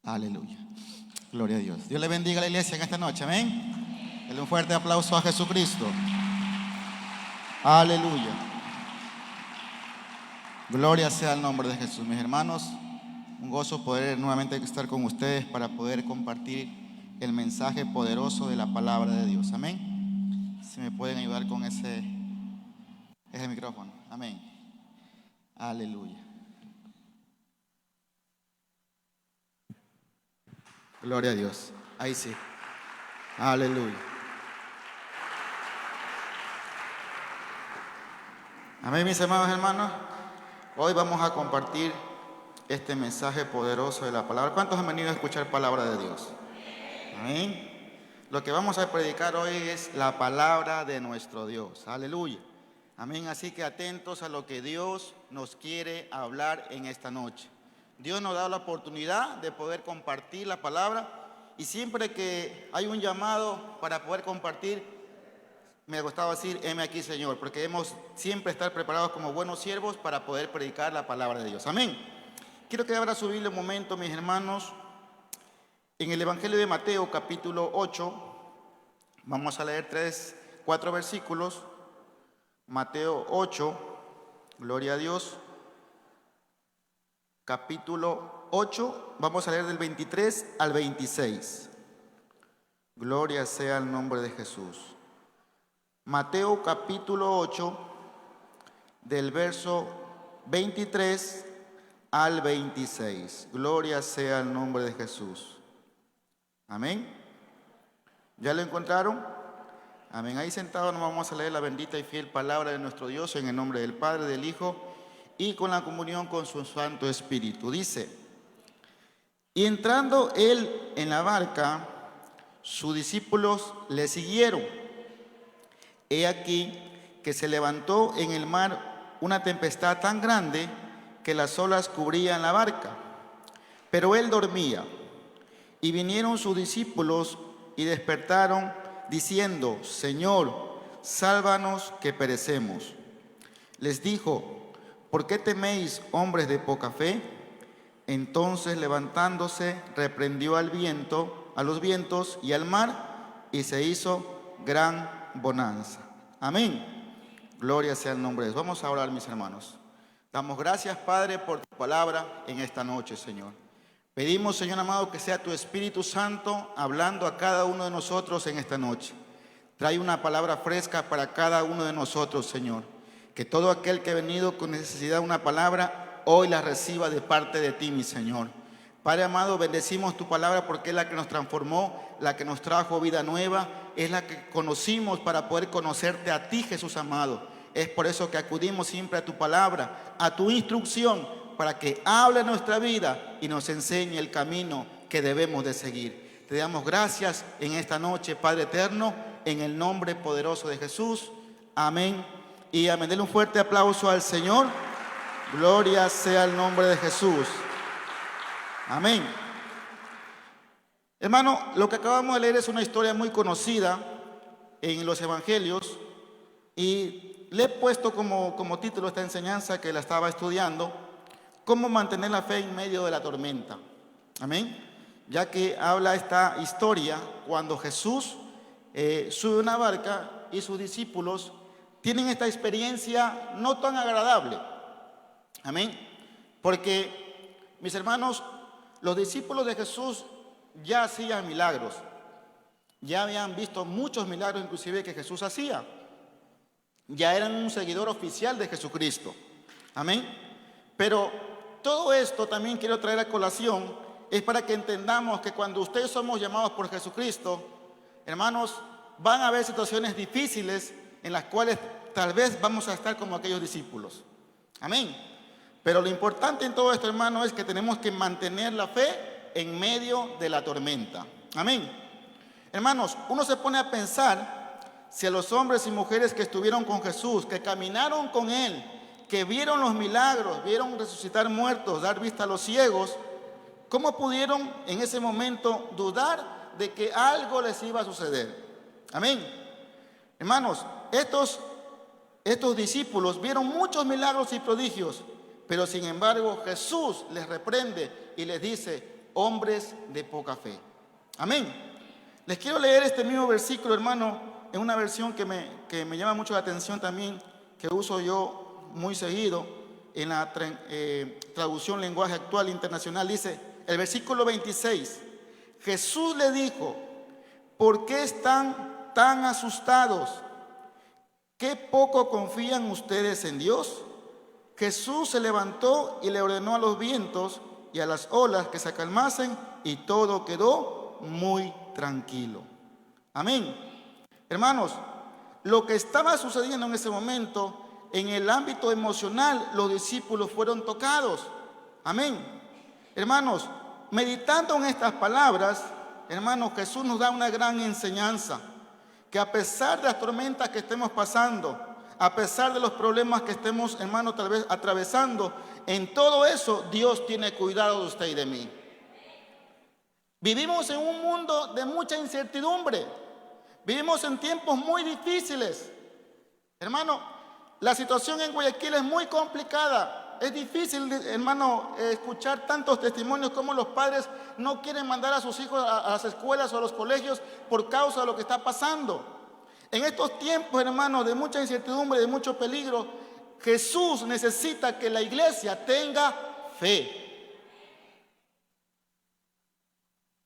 Aleluya. Gloria a Dios. Dios le bendiga a la iglesia en esta noche. Amén. Denle un fuerte aplauso a Jesucristo. Aleluya. Gloria sea el nombre de Jesús. Mis hermanos, un gozo poder nuevamente estar con ustedes para poder compartir el mensaje poderoso de la palabra de Dios. Amén. Si me pueden ayudar con ese micrófono. Amén. Aleluya. Gloria a Dios. Ahí sí. Aleluya. Amén, mis amados hermanos. Hoy vamos a compartir este mensaje poderoso de la palabra. ¿Cuántos han venido a escuchar palabra de Dios? Amén. Lo que vamos a predicar hoy es la palabra de nuestro Dios. Aleluya. Amén. Así que atentos a lo que Dios nos quiere hablar en esta noche. Dios nos da la oportunidad de poder compartir la palabra, y siempre que hay un llamado para poder compartir, me gustaba decir, heme aquí, Señor, porque debemos siempre estar preparados como buenos siervos para poder predicar la palabra de Dios. Amén. Quiero que abra su Biblia un momento, mis hermanos, en el Evangelio de Mateo, capítulo 8. Vamos a leer 4 versículos. Mateo 8, gloria a Dios. Capítulo 8, vamos a leer del 23 al 26. Gloria sea el nombre de Jesús. Mateo capítulo 8, del verso 23 al 26. Gloria sea el nombre de Jesús. Amén. ¿Ya lo encontraron? Amén. Ahí sentados nos vamos a leer la bendita y fiel palabra de nuestro Dios en el nombre del Padre, del Hijo y con la comunión con su Santo Espíritu. Dice: y entrando él en la barca, sus discípulos le siguieron. He aquí que se levantó en el mar una tempestad tan grande que las olas cubrían la barca, pero él dormía. Y vinieron sus discípulos y despertaron diciendo: Señor, sálvanos que perecemos. Les dijo: ¿por qué teméis, hombres de poca fe? Entonces, levantándose, reprendió a los vientos y al mar, y se hizo gran bonanza. Amén. Gloria sea el nombre de Dios. Vamos a orar, mis hermanos. Damos gracias, Padre, por tu palabra en esta noche, Señor. Pedimos, Señor amado, que sea tu Espíritu Santo hablando a cada uno de nosotros en esta noche. Trae una palabra fresca para cada uno de nosotros, Señor. Que todo aquel que ha venido con necesidad de una palabra, hoy la reciba de parte de ti, mi Señor. Padre amado, bendecimos tu palabra porque es la que nos transformó, la que nos trajo vida nueva, es la que conocimos para poder conocerte a ti, Jesús amado. Es por eso que acudimos siempre a tu palabra, a tu instrucción, para que hable nuestra vida y nos enseñe el camino que debemos de seguir. Te damos gracias en esta noche, Padre eterno, en el nombre poderoso de Jesús. Amén. Y amén. Denle un fuerte aplauso al Señor. Gloria sea el nombre de Jesús. Amén. Hermano, lo que acabamos de leer es una historia muy conocida en los evangelios, y le he puesto como título esta enseñanza que la estaba estudiando: cómo mantener la fe en medio de la tormenta. Amén. Ya que habla esta historia cuando Jesús sube a una barca y sus discípulos tienen esta experiencia no tan agradable. Amén. Porque, mis hermanos, los discípulos de Jesús ya hacían milagros. Ya habían visto muchos milagros inclusive que Jesús hacía. Ya eran un seguidor oficial de Jesucristo. Amén. Pero todo esto también quiero traer a colación, es para que entendamos que cuando ustedes somos llamados por Jesucristo, hermanos, van a haber situaciones difíciles en las cuales tal vez vamos a estar como aquellos discípulos. Amén. Pero lo importante en todo esto, hermano, es que tenemos que mantener la fe en medio de la tormenta. Amén. Hermanos, uno se pone a pensar si a los hombres y mujeres que estuvieron con Jesús, que caminaron con Él, que vieron los milagros, vieron resucitar muertos, dar vista a los ciegos, ¿cómo pudieron en ese momento dudar de que algo les iba a suceder? Amén. Hermanos, estos discípulos vieron muchos milagros y prodigios, pero sin embargo Jesús les reprende y les dice: hombres de poca fe. Amén. Les quiero leer este mismo versículo, hermano, en una versión que me llama mucho la atención también, que uso yo muy seguido en la traducción lenguaje actual internacional. Dice el versículo 26: Jesús le dijo: ¿por qué están tan asustados? ¿Qué poco confían ustedes en Dios? Jesús se levantó y le ordenó a los vientos y a las olas que se calmasen, y todo quedó muy tranquilo. Amén. Hermanos, lo que estaba sucediendo en ese momento, en el ámbito emocional, los discípulos fueron tocados. Amén. Hermanos, meditando en estas palabras, hermanos, Jesús nos da una gran enseñanza, que a pesar de las tormentas que estemos pasando, a pesar de los problemas que estemos, hermanos, tal vez atravesando, en todo eso Dios tiene cuidado de usted y de mí. Vivimos en un mundo de mucha incertidumbre. Vivimos en tiempos muy difíciles. Hermano, la situación en Guayaquil es muy complicada. Es difícil, hermano, escuchar tantos testimonios como los padres no quieren mandar a sus hijos a las escuelas o a los colegios por causa de lo que está pasando. En estos tiempos, hermano, de mucha incertidumbre, de mucho peligro, Jesús necesita que la iglesia tenga fe.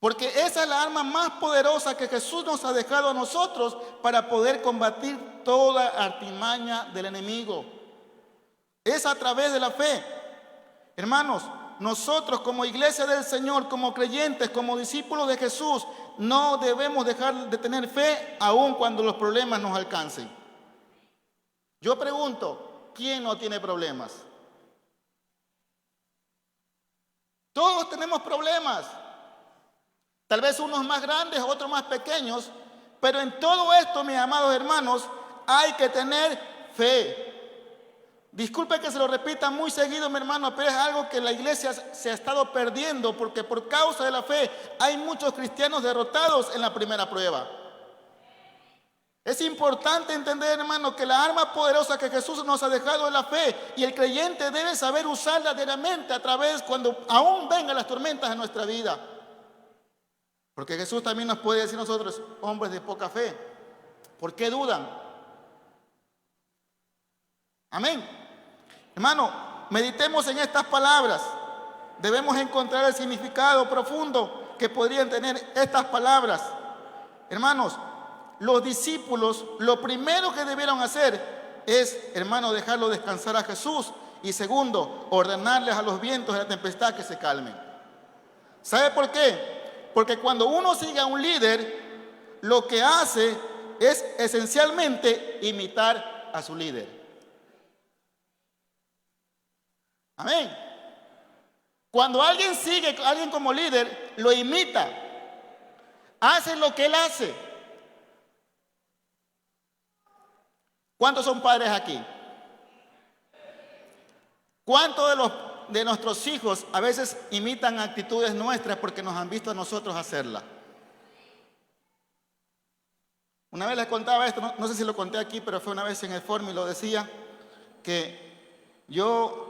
Porque esa es la arma más poderosa que Jesús nos ha dejado a nosotros para poder combatir toda artimaña del enemigo. Es a través de la fe. Hermanos, nosotros como iglesia del Señor, como creyentes, como discípulos de Jesús, no debemos dejar de tener fe aun cuando los problemas nos alcancen. Yo pregunto, ¿quién no tiene problemas? Todos tenemos problemas. Tal vez unos más grandes, otros más pequeños, pero en todo esto, mis amados hermanos, hay que tener fe. Disculpe que se lo repita muy seguido, mi hermano, pero es algo que la iglesia se ha estado perdiendo, porque por causa de la fe hay muchos cristianos derrotados en la primera prueba. Es importante entender, hermano, que la arma poderosa que Jesús nos ha dejado es la fe, y el creyente debe saber usarla diariamente a través cuando aún vengan las tormentas en nuestra vida. Porque Jesús también nos puede decir a nosotros, hombres de poca fe, ¿por qué dudan? Amén. Hermano, meditemos en estas palabras. Debemos encontrar el significado profundo que podrían tener estas palabras. Hermanos, los discípulos lo primero que debieron hacer es, hermano, dejarlo descansar a Jesús. Y segundo, ordenarles a los vientos de la tempestad que se calmen. ¿Sabe por qué? Porque cuando uno sigue a un líder, lo que hace es esencialmente imitar a su líder. Amén. Cuando alguien sigue a alguien como líder, lo imita. Hace lo que él hace. ¿Cuántos son padres aquí? ¿Cuántos de nuestros hijos a veces imitan actitudes nuestras porque nos han visto a nosotros hacerla? Una vez les contaba esto, no sé si lo conté aquí, pero fue una vez en el Form y lo decía, que yo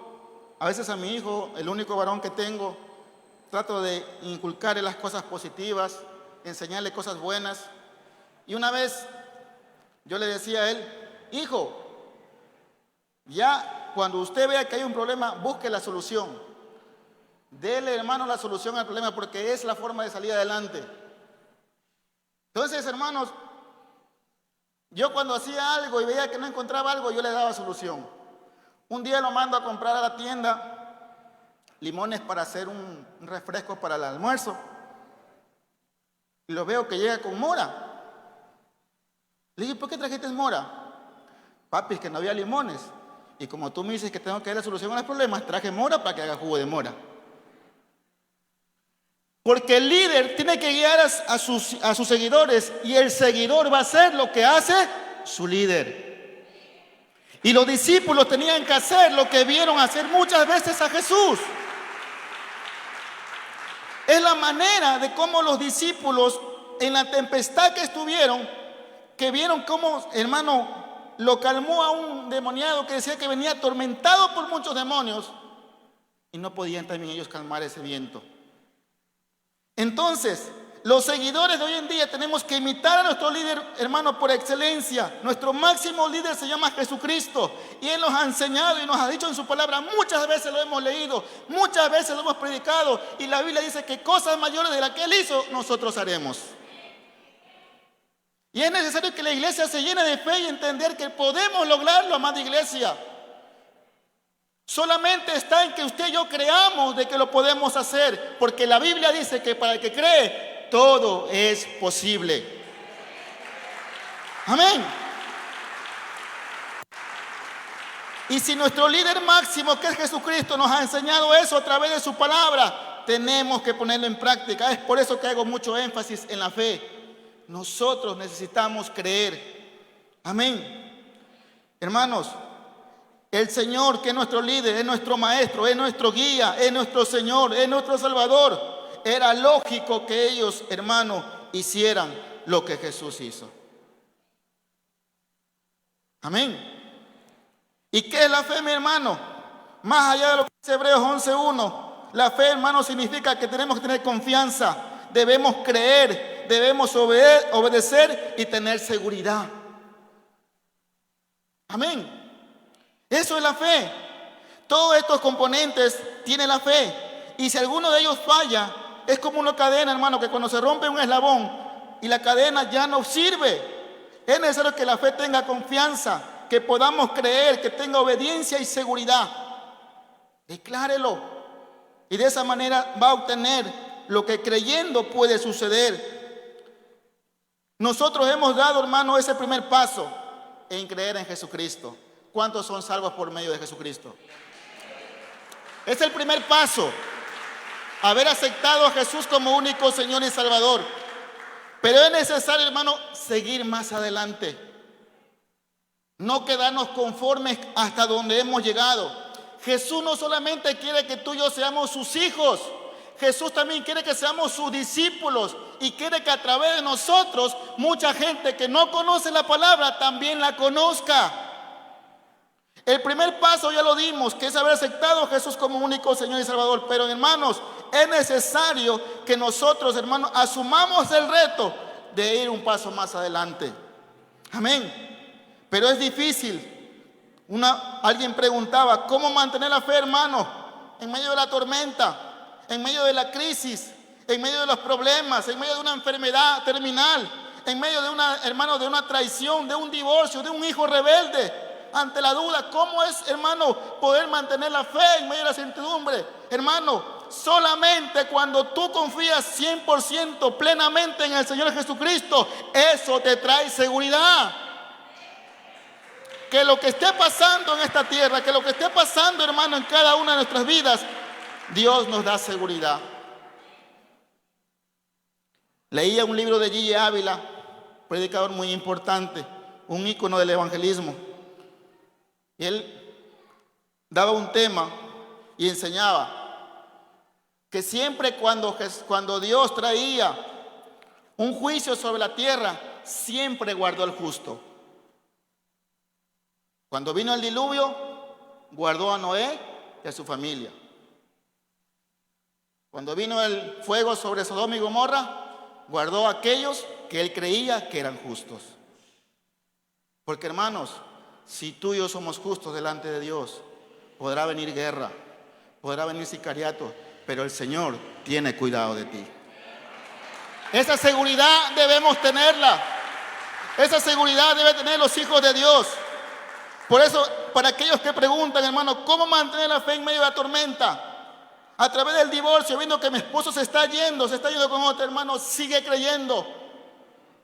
a veces a mi hijo, el único varón que tengo, trato de inculcarle las cosas positivas, enseñarle cosas buenas. Y una vez yo le decía a él, hijo, ya cuando usted vea que hay un problema, busque la solución. Dele, hermano, la solución al problema, porque es la forma de salir adelante. Entonces, hermanos, yo cuando hacía algo y veía que no encontraba algo, yo le daba solución. Un día lo mando a comprar a la tienda limones para hacer un refresco para el almuerzo. Y lo veo que llega con mora. Le dije, ¿por qué trajiste mora? Papi, es que no había limones. Y como tú me dices que tengo que dar la solución a los problemas, traje mora para que haga jugo de mora. Porque el líder tiene que guiar a sus seguidores, y el seguidor va a hacer lo que hace su líder. Y los discípulos tenían que hacer lo que vieron hacer muchas veces a Jesús. Es la manera de cómo los discípulos en la tempestad que estuvieron, que vieron cómo, hermano, lo calmó a un demoniado que decía que venía atormentado por muchos demonios, y no podían también ellos calmar ese viento. Entonces, los seguidores de hoy en día tenemos que imitar a nuestro líder, hermano, por excelencia. Nuestro máximo líder se llama Jesucristo. Y Él nos ha enseñado y nos ha dicho en su palabra. Muchas veces lo hemos leído, muchas veces lo hemos predicado. Y la Biblia dice que cosas mayores de las que Él hizo, nosotros haremos. Y es necesario que la iglesia se llene de fe y entender que podemos lograrlo, amada iglesia. Solamente está en que usted y yo creamos de que lo podemos hacer, porque la Biblia dice que para el que cree, todo es posible. Amén. Y si nuestro líder máximo, que es Jesucristo, nos ha enseñado eso a través de su palabra, tenemos que ponerlo en práctica. Es por eso que hago mucho énfasis en la fe. Nosotros necesitamos creer. Amén. Hermanos, el Señor, que es nuestro líder, es nuestro maestro, es nuestro guía, es nuestro Señor, es nuestro Salvador. Era lógico que ellos, hermanos, hicieran lo que Jesús hizo. Amén. ¿Y qué es la fe, mi hermano? Más allá de lo que dice Hebreos 11:1, la fe, hermano, significa que tenemos que tener confianza, debemos creer, debemos obedecer y tener seguridad. Amén. Eso es la fe. Todos estos componentes tienen la fe. Y si alguno de ellos falla, es como una cadena, hermano, que cuando se rompe un eslabón y la cadena ya no sirve. Es necesario que la fe tenga confianza, que podamos creer, que tenga obediencia y seguridad. Declárelo. Y de esa manera va a obtener lo que creyendo puede suceder. Nosotros hemos dado, hermano, ese primer paso en creer en Jesucristo. ¿Cuántos son salvos por medio de Jesucristo? Es el primer paso, haber aceptado a Jesús como único Señor y Salvador. Pero es necesario, hermano, seguir más adelante. No quedarnos conformes hasta donde hemos llegado. Jesús no solamente quiere que tú y yo seamos sus hijos, Jesús también quiere que seamos sus discípulos y quiere que a través de nosotros mucha gente que no conoce la palabra también la conozca. El primer paso ya lo dimos, que es haber aceptado a Jesús como único Señor y Salvador. Pero, hermanos, es necesario que nosotros, hermanos, asumamos el reto de ir un paso más adelante. Amén. Pero es difícil. Alguien preguntaba, ¿cómo mantener la fe, hermano? En medio de la tormenta, en medio de la crisis, en medio de los problemas, en medio de una enfermedad terminal, en medio de de una traición, de un divorcio, de un hijo rebelde. Ante la duda, ¿cómo es, hermano, poder mantener la fe en medio de la incertidumbre? Hermano, solamente cuando tú confías 100% plenamente en el Señor Jesucristo, eso te trae seguridad. Que lo que esté pasando en esta tierra, que lo que esté pasando, hermano, en cada una de nuestras vidas, Dios nos da seguridad. Leía un libro de G. Ávila, predicador muy importante, un ícono del evangelismo. Y él daba un tema y enseñaba que siempre cuando Dios traía un juicio sobre la tierra, siempre guardó al justo. Cuando vino el diluvio, guardó a Noé y a su familia. Cuando vino el fuego sobre Sodoma y Gomorra, guardó a aquellos que él creía que eran justos. Porque, hermanos, si tú y yo somos justos delante de Dios, podrá venir guerra, podrá venir sicariato, pero el Señor tiene cuidado de ti. Esa seguridad debemos tenerla. Esa seguridad debe tener los hijos de Dios. Por eso, para aquellos que preguntan, hermano, ¿cómo mantener la fe en medio de la tormenta? A través del divorcio, viendo que mi esposo se está yendo con otro, hermano, sigue creyendo.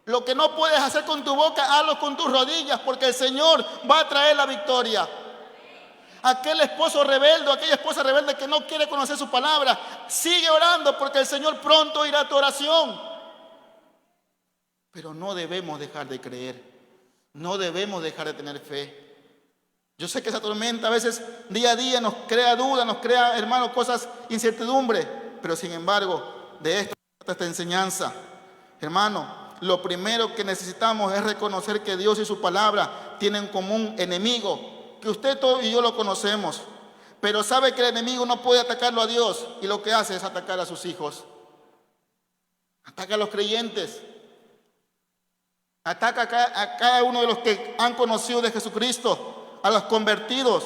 Lo que no puedes hacer con tu boca, hazlo con tus rodillas, porque el Señor va a traer la victoria. Aquel esposo rebelde, aquella esposa rebelde que no quiere conocer su palabra, sigue orando porque el Señor pronto irá a tu oración. Pero no debemos dejar de creer, no debemos dejar de tener fe. Yo sé que esa tormenta a veces día a día nos crea dudas, nos crea, hermano, cosas, incertidumbre, pero sin embargo, de esto esta enseñanza, hermano. Lo primero que necesitamos es reconocer que Dios y su palabra tienen como un enemigo, que usted y yo lo conocemos, pero sabe que el enemigo no puede atacarlo a Dios y lo que hace es atacar a sus hijos. Ataca a los creyentes. Ataca a cada uno de los que han conocido de Jesucristo, a los convertidos.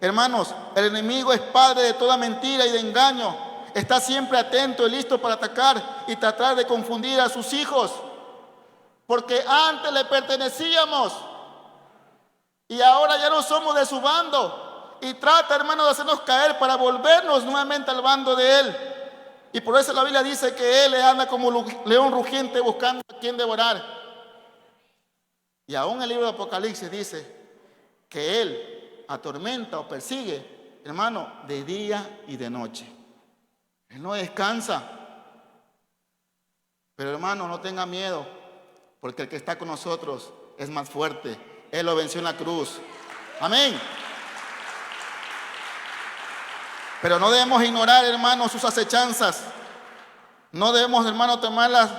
Hermanos, el enemigo es padre de toda mentira y de engaño. Está siempre atento y listo para atacar y tratar de confundir a sus hijos. Porque antes le pertenecíamos y ahora ya no somos de su bando. Y trata, hermanos, de hacernos caer para volvernos nuevamente al bando de él. Y por eso la Biblia dice que él anda como león rugiente buscando a quien devorar. Y aún el libro de Apocalipsis dice que él atormenta o persigue, hermano, de día y de noche. Él no descansa. Pero hermano, no tenga miedo, porque el que está con nosotros es más fuerte. Él lo venció en la cruz. Amén. Pero no debemos ignorar, hermano, sus acechanzas. No debemos, hermano, tomarlas,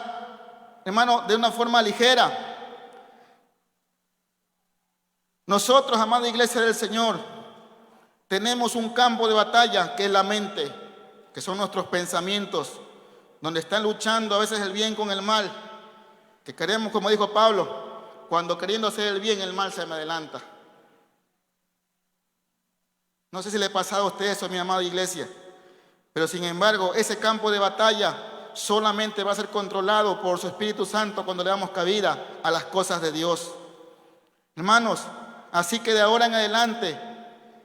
hermano, de una forma ligera. Nosotros, amada iglesia del Señor, tenemos un campo de batalla que es la mente, que son nuestros pensamientos, donde están luchando a veces el bien con el mal, que queremos, como dijo Pablo, cuando queriendo hacer el bien, el mal se me adelanta. No sé si le ha pasado a usted eso, mi amada iglesia, pero sin embargo, ese campo de batalla solamente va a ser controlado por su Espíritu Santo cuando le damos cabida a las cosas de Dios. Hermanos, así que de ahora en adelante,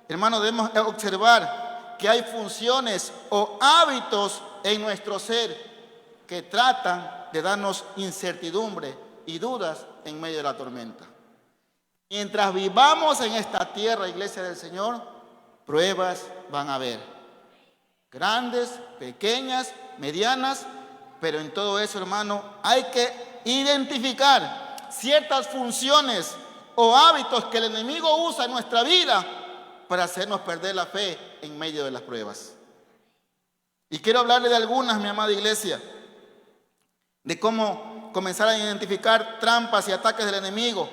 hermanos, debemos observar que hay funciones o hábitos en nuestro ser que tratan de darnos incertidumbre y dudas en medio de la tormenta. Mientras vivamos en esta tierra, iglesia del Señor, pruebas van a haber. Grandes, pequeñas, medianas, pero en todo eso, hermano, hay que identificar ciertas funciones o hábitos que el enemigo usa en nuestra vida para hacernos perder la fe en medio de las pruebas. Y quiero hablarle de algunas, mi amada iglesia, de cómo comenzar a identificar trampas y ataques del enemigo,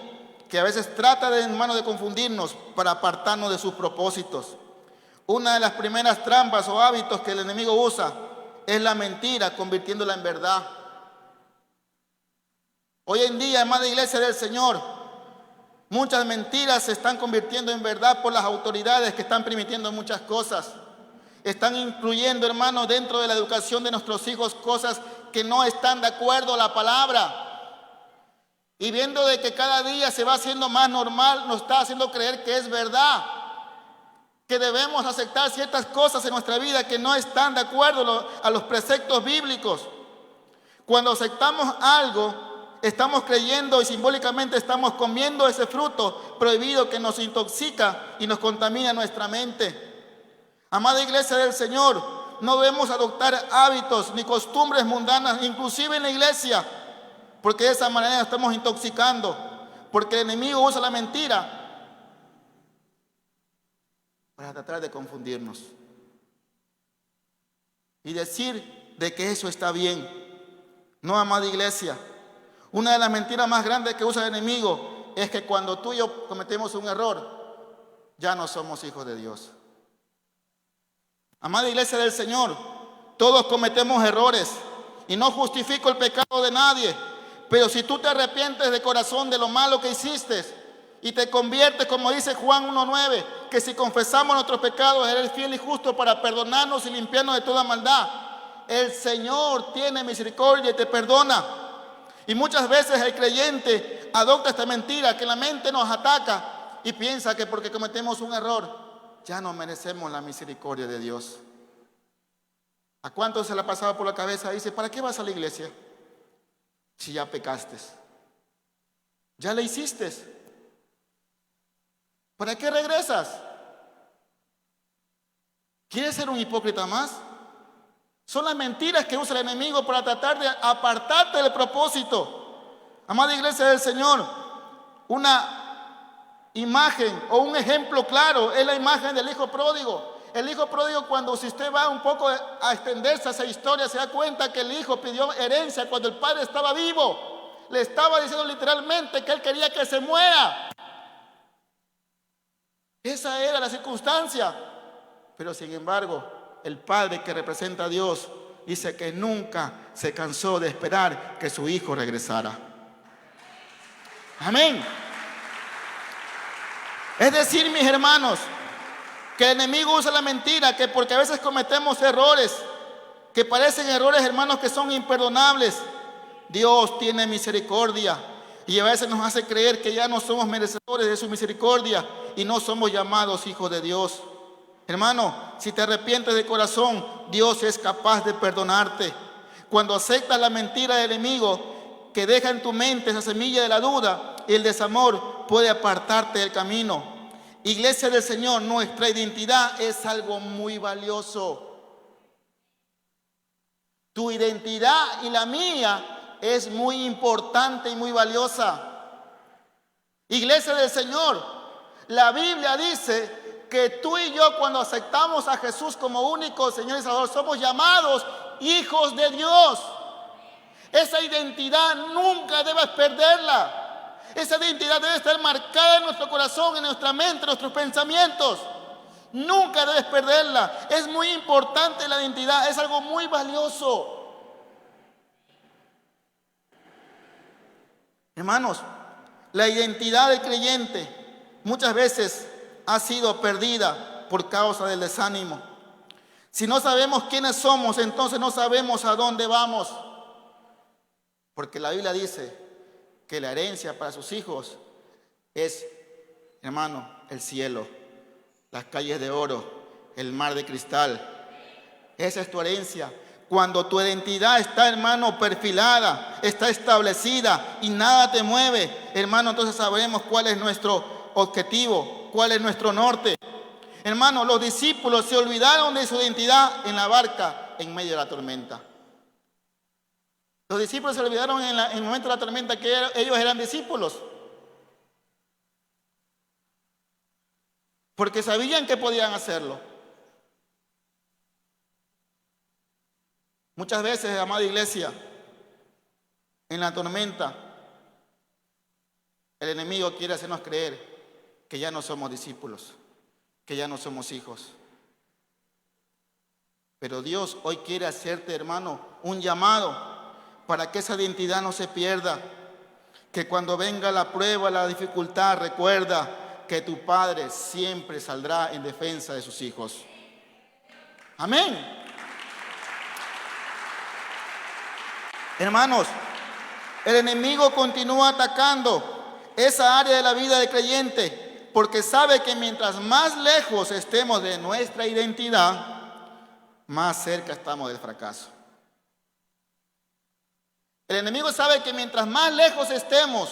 que a veces trata de, hermano, de confundirnos para apartarnos de sus propósitos. Una de las primeras trampas o hábitos que el enemigo usa es la mentira, convirtiéndola en verdad. Hoy en día, amada iglesia del Señor, muchas mentiras se están convirtiendo en verdad por las autoridades que están permitiendo muchas cosas. Están incluyendo, hermanos, dentro de la educación de nuestros hijos cosas que no están de acuerdo a la palabra. Y viendo de que cada día se va haciendo más normal, nos está haciendo creer que es verdad, que debemos aceptar ciertas cosas en nuestra vida que no están de acuerdo a los preceptos bíblicos. Cuando aceptamos algo, estamos creyendo y simbólicamente estamos comiendo ese fruto prohibido que nos intoxica y nos contamina nuestra mente. Amada iglesia del Señor, no debemos adoptar hábitos ni costumbres mundanas, inclusive en la iglesia, porque de esa manera nos estamos intoxicando, porque el enemigo usa la mentira para tratar de confundirnos y decir de que eso está bien. No, amada iglesia, una de las mentiras más grandes que usa el enemigo es que cuando tú y yo cometemos un error, ya no somos hijos de Dios. Amada iglesia del Señor, todos cometemos errores y no justifico el pecado de nadie, pero si tú te arrepientes de corazón de lo malo que hiciste y te conviertes, como dice Juan 1:9, que si confesamos nuestros pecados, Él es fiel y justo para perdonarnos y limpiarnos de toda maldad. El Señor tiene misericordia y te perdona. Y muchas veces el creyente adopta esta mentira que la mente nos ataca y piensa que porque cometemos un error ya no merecemos la misericordia de Dios. ¿A cuántos se le ha pasado por la cabeza? Dice, ¿para qué vas a la iglesia si ya pecaste? Ya le hiciste. ¿Para qué regresas? ¿Quieres ser un hipócrita más? Son las mentiras que usa el enemigo para tratar de apartarte del propósito. Amada iglesia del Señor, una imagen o un ejemplo claro es la imagen del hijo pródigo. El hijo pródigo, cuando si usted va un poco a extenderse a esa historia, se da cuenta que el hijo pidió herencia cuando el padre estaba vivo. Le estaba diciendo literalmente que él quería que se muera. Esa era la circunstancia. Pero sin embargo, el padre que representa a Dios dice que nunca se cansó de esperar que su hijo regresara. Amén. Es decir, mis hermanos, que el enemigo usa la mentira, que porque a veces cometemos errores, que parecen errores, hermanos, que son imperdonables, Dios tiene misericordia y a veces nos hace creer que ya no somos merecedores de su misericordia y no somos llamados hijos de Dios. Hermano, si te arrepientes de corazón, Dios es capaz de perdonarte. Cuando aceptas la mentira del enemigo que deja en tu mente esa semilla de la duda y el desamor, puede apartarte del camino. Iglesia del Señor, nuestra identidad es algo muy valioso. Tu identidad y la mía es muy importante y muy valiosa. Iglesia del Señor, la Biblia dice que tú y yo, cuando aceptamos a Jesús como único Señor y Salvador, somos llamados hijos de Dios. Esa identidad nunca debes perderla. Esa identidad debe estar marcada en nuestro corazón, en nuestra mente, en nuestros pensamientos. Nunca debes perderla. Es muy importante la identidad, es algo muy valioso. Hermanos, la identidad del creyente muchas veces ha sido perdida por causa del desánimo. Si no sabemos quiénes somos, entonces no sabemos a dónde vamos. Porque la Biblia dice que la herencia para sus hijos es, hermano, el cielo, las calles de oro, el mar de cristal. Esa es tu herencia. Cuando tu identidad está, hermano, perfilada, está establecida y nada te mueve, hermano, entonces sabremos cuál es nuestro objetivo, cuál es nuestro norte. Hermano, los discípulos se olvidaron de su identidad en la barca en medio de la tormenta. Los discípulos se olvidaron en el momento de la tormenta que ellos eran discípulos. Porque sabían que podían hacerlo. Muchas veces, amada iglesia, en la tormenta, el enemigo quiere hacernos creer que ya no somos discípulos, que ya no somos hijos. Pero Dios hoy quiere hacerte, hermano, un llamado para que esa identidad no se pierda. Que cuando venga la prueba, la dificultad, recuerda que tu Padre siempre saldrá en defensa de sus hijos. Amén. Hermanos, el enemigo continúa atacando esa área de la vida del creyente porque sabe que mientras más lejos estemos de nuestra identidad, más cerca estamos del fracaso. El enemigo sabe que mientras más lejos estemos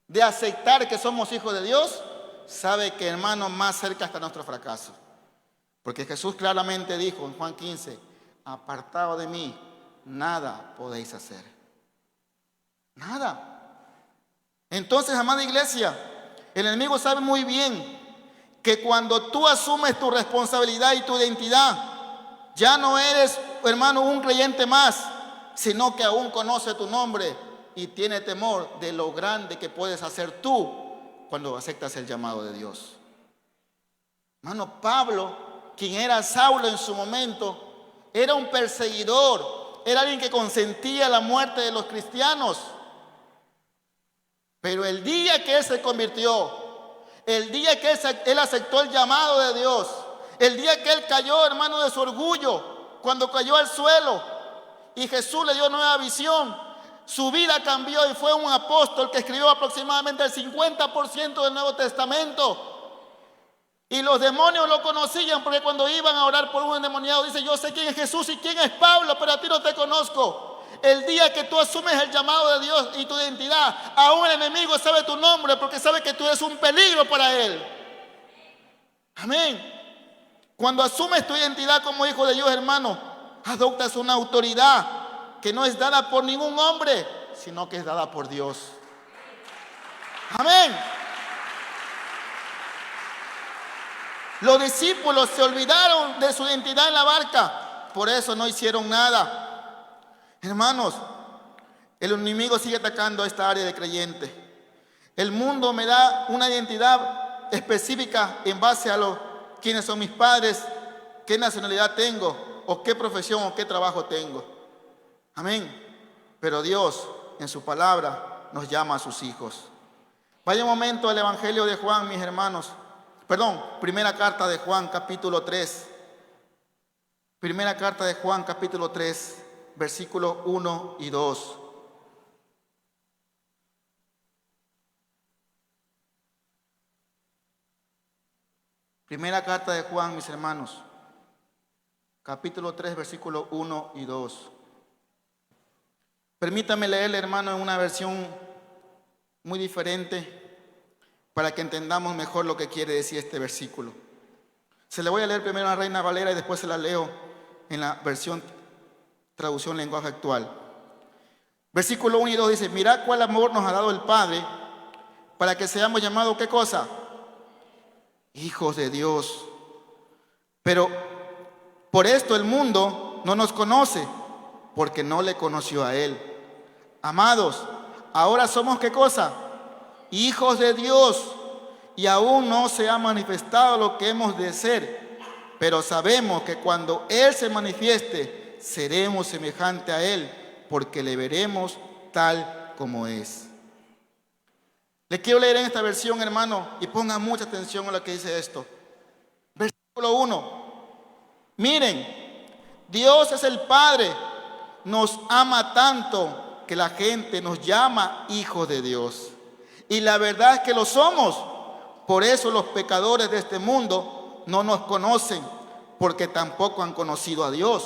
de aceptar que somos hijos de Dios, sabe que, hermano, más cerca está nuestro fracaso. Porque Jesús claramente dijo en Juan 15, apartado de mí, nada podéis hacer. Nada. Entonces, amada iglesia, el enemigo sabe muy bien que cuando tú asumes tu responsabilidad y tu identidad, ya no eres, hermano, un creyente más, sino que aún conoce tu nombre y tiene temor de lo grande que puedes hacer tú cuando aceptas el llamado de Dios. Hermano, Pablo, quien era Saulo en su momento, era un perseguidor, era alguien que consentía la muerte de los cristianos. Pero el día que él se convirtió, el día que él aceptó el llamado de Dios, el día que él cayó, hermano, de su orgullo, cuando cayó al suelo y Jesús le dio nueva visión, su vida cambió y fue un apóstol que escribió aproximadamente el 50% del Nuevo Testamento. Y los demonios lo conocían porque cuando iban a orar por un endemoniado, dice: yo sé quién es Jesús y quién es Pablo, pero a ti no te conozco. El día que tú asumes el llamado de Dios y tu identidad, aún el enemigo sabe tu nombre porque sabe que tú eres un peligro para él. Amén. Cuando asumes tu identidad como hijo de Dios, hermano, adoptas una autoridad que no es dada por ningún hombre, sino que es dada por Dios. Amén. Los discípulos se olvidaron de su identidad en la barca, por eso no hicieron nada. Hermanos, el enemigo sigue atacando a esta área de creyente. El mundo me da una identidad específica en base a quiénes son mis padres, qué nacionalidad tengo. o qué profesión o qué trabajo tengo. Amén. Pero Dios en su palabra nos llama a sus hijos. Vaya un momento al Evangelio de Juan, mis hermanos. Perdón, primera carta de Juan, capítulo 3. Primera carta de Juan, capítulo 3, versículos 1 y 2. Primera carta de Juan, mis hermanos, capítulo 3, versículos 1 y 2. Permítame leerle, hermano, en una versión muy diferente para que entendamos mejor lo que quiere decir este versículo. Se le voy a leer primero a la Reina Valera y después se la leo en la versión traducción lenguaje actual. Versículo 1 y 2 dice: mirad cuál amor nos ha dado el Padre para que seamos llamados, ¿qué cosa? Hijos de Dios. Pero por esto el mundo no nos conoce, porque no le conoció a Él. Amados, ahora somos, ¿qué cosa? Hijos de Dios, y aún no se ha manifestado lo que hemos de ser, pero sabemos que cuando Él se manifieste, seremos semejantes a Él, porque le veremos tal como es. Le quiero leer en esta versión, hermano, y ponga mucha atención a lo que dice esto. Versículo 1. Miren, Dios es el Padre, nos ama tanto que la gente nos llama hijos de Dios. Y la verdad es que lo somos. Por eso los pecadores de este mundo no nos conocen, porque tampoco han conocido a Dios.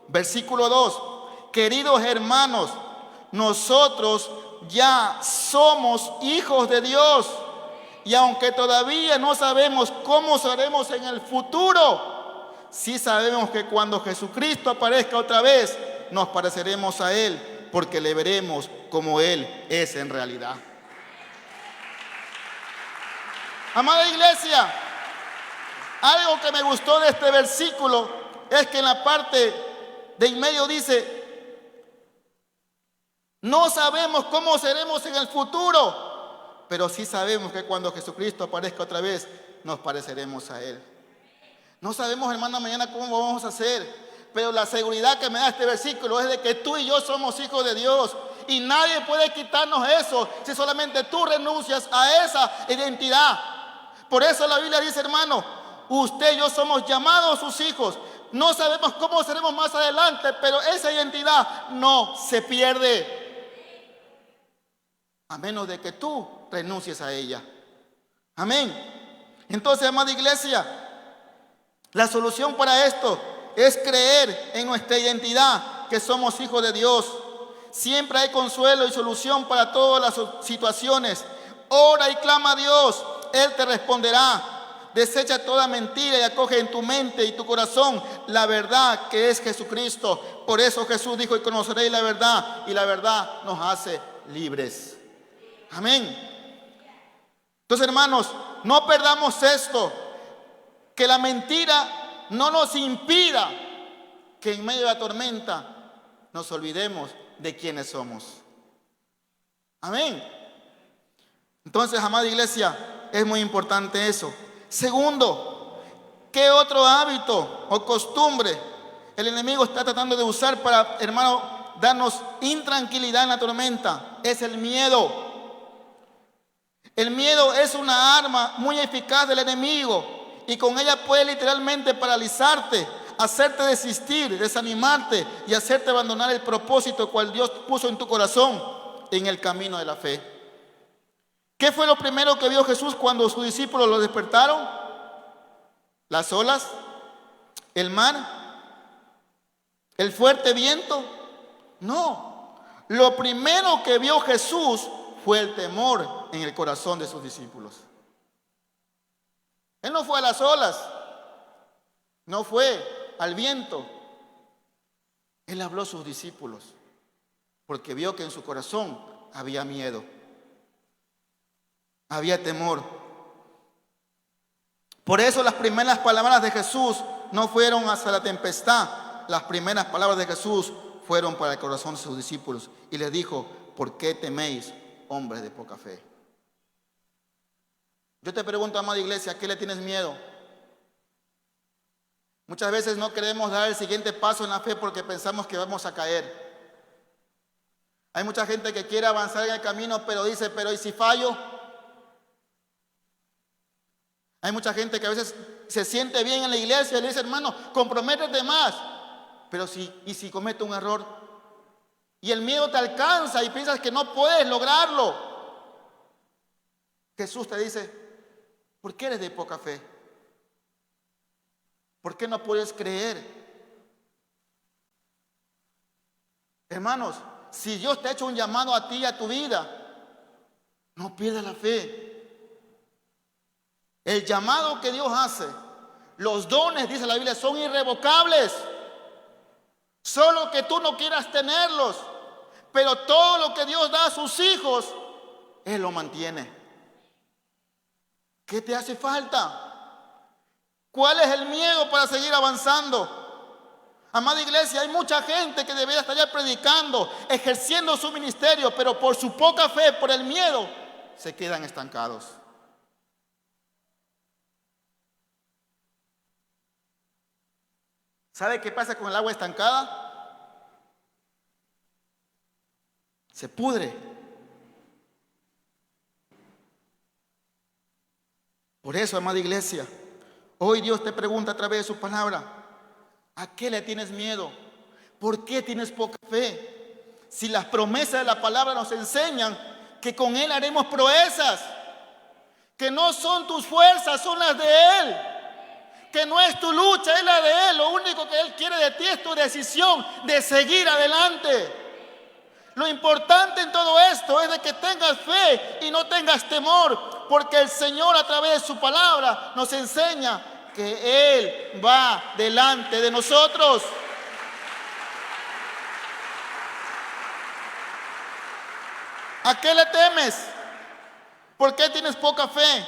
Versículo 2. Queridos hermanos, nosotros ya somos hijos de Dios. Y aunque todavía no sabemos cómo seremos en el futuro, sí sabemos que cuando Jesucristo aparezca otra vez, nos pareceremos a Él, porque le veremos como Él es en realidad. Amada iglesia, algo que me gustó de este versículo es que en la parte de en medio dice: no sabemos cómo seremos en el futuro, pero sí sabemos que cuando Jesucristo aparezca otra vez, nos pareceremos a Él. No sabemos, hermana, mañana cómo vamos a hacer, pero la seguridad que me da este versículo es de que tú y yo somos hijos de Dios. Y nadie puede quitarnos eso si solamente tú renuncias a esa identidad. Por eso la Biblia dice, hermano, usted y yo somos llamados sus hijos. No sabemos cómo seremos más adelante, pero esa identidad no se pierde, a menos de que tú renuncies a ella. Amén. Entonces, amada iglesia, la solución para esto es creer en nuestra identidad, que somos hijos de Dios. Siempre hay consuelo y solución para todas las situaciones. Ora y clama a Dios, Él te responderá. Desecha toda mentira y acoge en tu mente y tu corazón la verdad que es Jesucristo. Por eso Jesús dijo: y conoceréis la verdad, y la verdad nos hace libres. Amén. Entonces, hermanos, no perdamos esto, que la mentira no nos impida que en medio de la tormenta nos olvidemos de quiénes somos. Amén. Entonces, amada iglesia, es muy importante eso. Segundo, ¿qué otro hábito o costumbre el enemigo está tratando de usar para, hermano, darnos intranquilidad en la tormenta? Es el miedo. El miedo es una arma muy eficaz del enemigo, y con ella puede literalmente paralizarte, hacerte desistir, desanimarte y hacerte abandonar el propósito cual Dios puso en tu corazón en el camino de la fe. ¿Qué fue lo primero que vio Jesús cuando sus discípulos lo despertaron? ¿Las olas? ¿El mar? ¿El fuerte viento? No. Lo primero que vio Jesús fue el temor en el corazón de sus discípulos. Él no fue a las olas, no fue al viento. Él habló a sus discípulos porque vio que en su corazón había miedo, había temor. Por eso las primeras palabras de Jesús no fueron hacia la tempestad. Las primeras palabras de Jesús fueron para el corazón de sus discípulos, y les dijo: ¿por qué teméis, hombres de poca fe? Yo te pregunto, amada iglesia, ¿a qué le tienes miedo? Muchas veces no queremos dar el siguiente paso en la fe porque pensamos que vamos a caer. Hay mucha gente que quiere avanzar en el camino, pero dice, pero ¿y si fallo? Hay mucha gente que a veces se siente bien en la iglesia y le dice, hermano, comprométete más. Pero ¿y si comete un error? Y el miedo te alcanza y piensas que no puedes lograrlo. Jesús te dice, ¿por qué eres de poca fe? ¿Por qué no puedes creer? Hermanos, si Dios te ha hecho un llamado a ti y a tu vida, no pierdas la fe. El llamado que Dios hace, los dones, dice la Biblia, son irrevocables. Solo que tú no quieras tenerlos. Pero todo lo que Dios da a sus hijos, Él lo mantiene. ¿Qué te hace falta? ¿Cuál es el miedo para seguir avanzando? Amada iglesia, hay mucha gente que debería estar ya predicando, ejerciendo su ministerio, pero por su poca fe, por el miedo, se quedan estancados. ¿Sabe qué pasa con el agua estancada? Se pudre. Por eso, amada iglesia, hoy Dios te pregunta a través de su palabra, ¿a qué le tienes miedo? ¿Por qué tienes poca fe? Si las promesas de la palabra nos enseñan que con Él haremos proezas, que no son tus fuerzas, son las de Él, que no es tu lucha, es la de Él. Lo único que Él quiere de ti es tu decisión de seguir adelante. Lo importante en todo esto es de que tengas fe y no tengas temor, porque el Señor a través de su palabra nos enseña que Él va delante de nosotros. ¿A qué le temes? ¿Por qué tienes poca fe?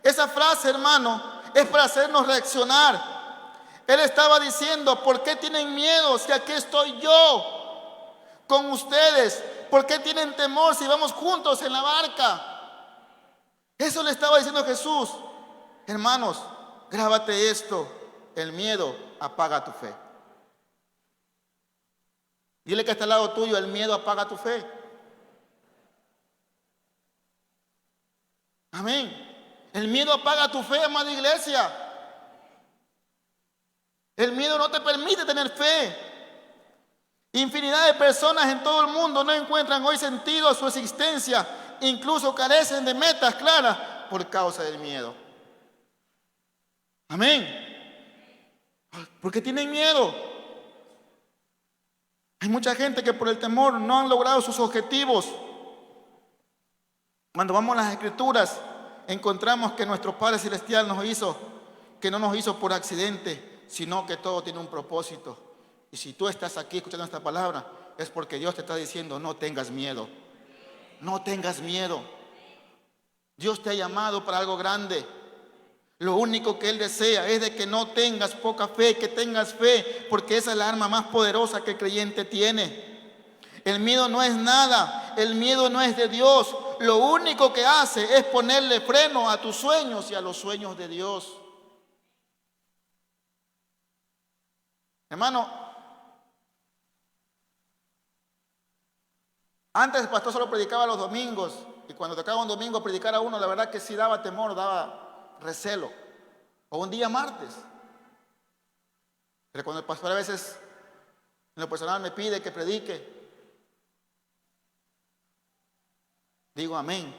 Esa frase, hermano, es para hacernos reaccionar. Él estaba diciendo, ¿por qué tienen miedo si aquí estoy yo con ustedes? ¿Por qué tienen temor si vamos juntos en la barca? Eso le estaba diciendo Jesús. Hermanos, grábate esto: el miedo apaga tu fe. Dile que está al lado tuyo, el miedo apaga tu fe. Amén. El miedo apaga tu fe, amada iglesia. El miedo no te permite tener fe. Infinidad de personas en todo el mundo no encuentran hoy sentido a su existencia. Incluso carecen de metas claras por causa del miedo. Amén. Porque tienen miedo. Hay mucha gente que por el temor no han logrado sus objetivos. Cuando vamos a las Escrituras, encontramos que nuestro Padre Celestial nos hizo, que no nos hizo por accidente, sino que todo tiene un propósito. Y si tú estás aquí escuchando esta palabra, es porque Dios te está diciendo, no tengas miedo. No tengas miedo. Dios te ha llamado para algo grande. Lo único que Él desea es de que no tengas poca fe, que tengas fe, porque esa es la arma más poderosa que el creyente tiene. El miedo no es nada, el miedo no es de Dios. Lo único que hace es ponerle freno a tus sueños y a los sueños de Dios. Hermano, antes el pastor solo predicaba los domingos, y cuando tocaba un domingo predicar a uno, la verdad que sí daba temor, daba recelo. O un día martes. Pero cuando el pastor a veces en lo personal me pide que predique, digo amén.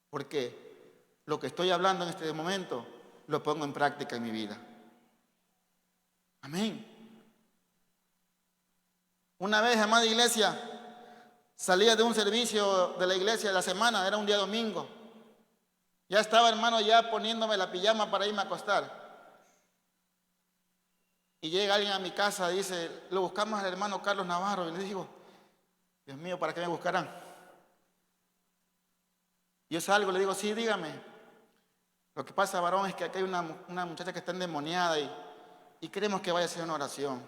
Porque lo que estoy hablando en este momento lo pongo en práctica en mi vida. Amén. Una vez, amada iglesia, salía de un servicio de la iglesia de la semana, era un día domingo. Ya estaba, hermano, ya poniéndome la pijama para irme a acostar. Y llega alguien a mi casa y dice, lo buscamos al hermano Carlos Navarro. Y le digo, Dios mío, ¿para qué me buscarán? Yo salgo y le digo, sí, dígame. Lo que pasa, varón, es que aquí hay una muchacha que está endemoniada y queremos que vaya a hacer una oración.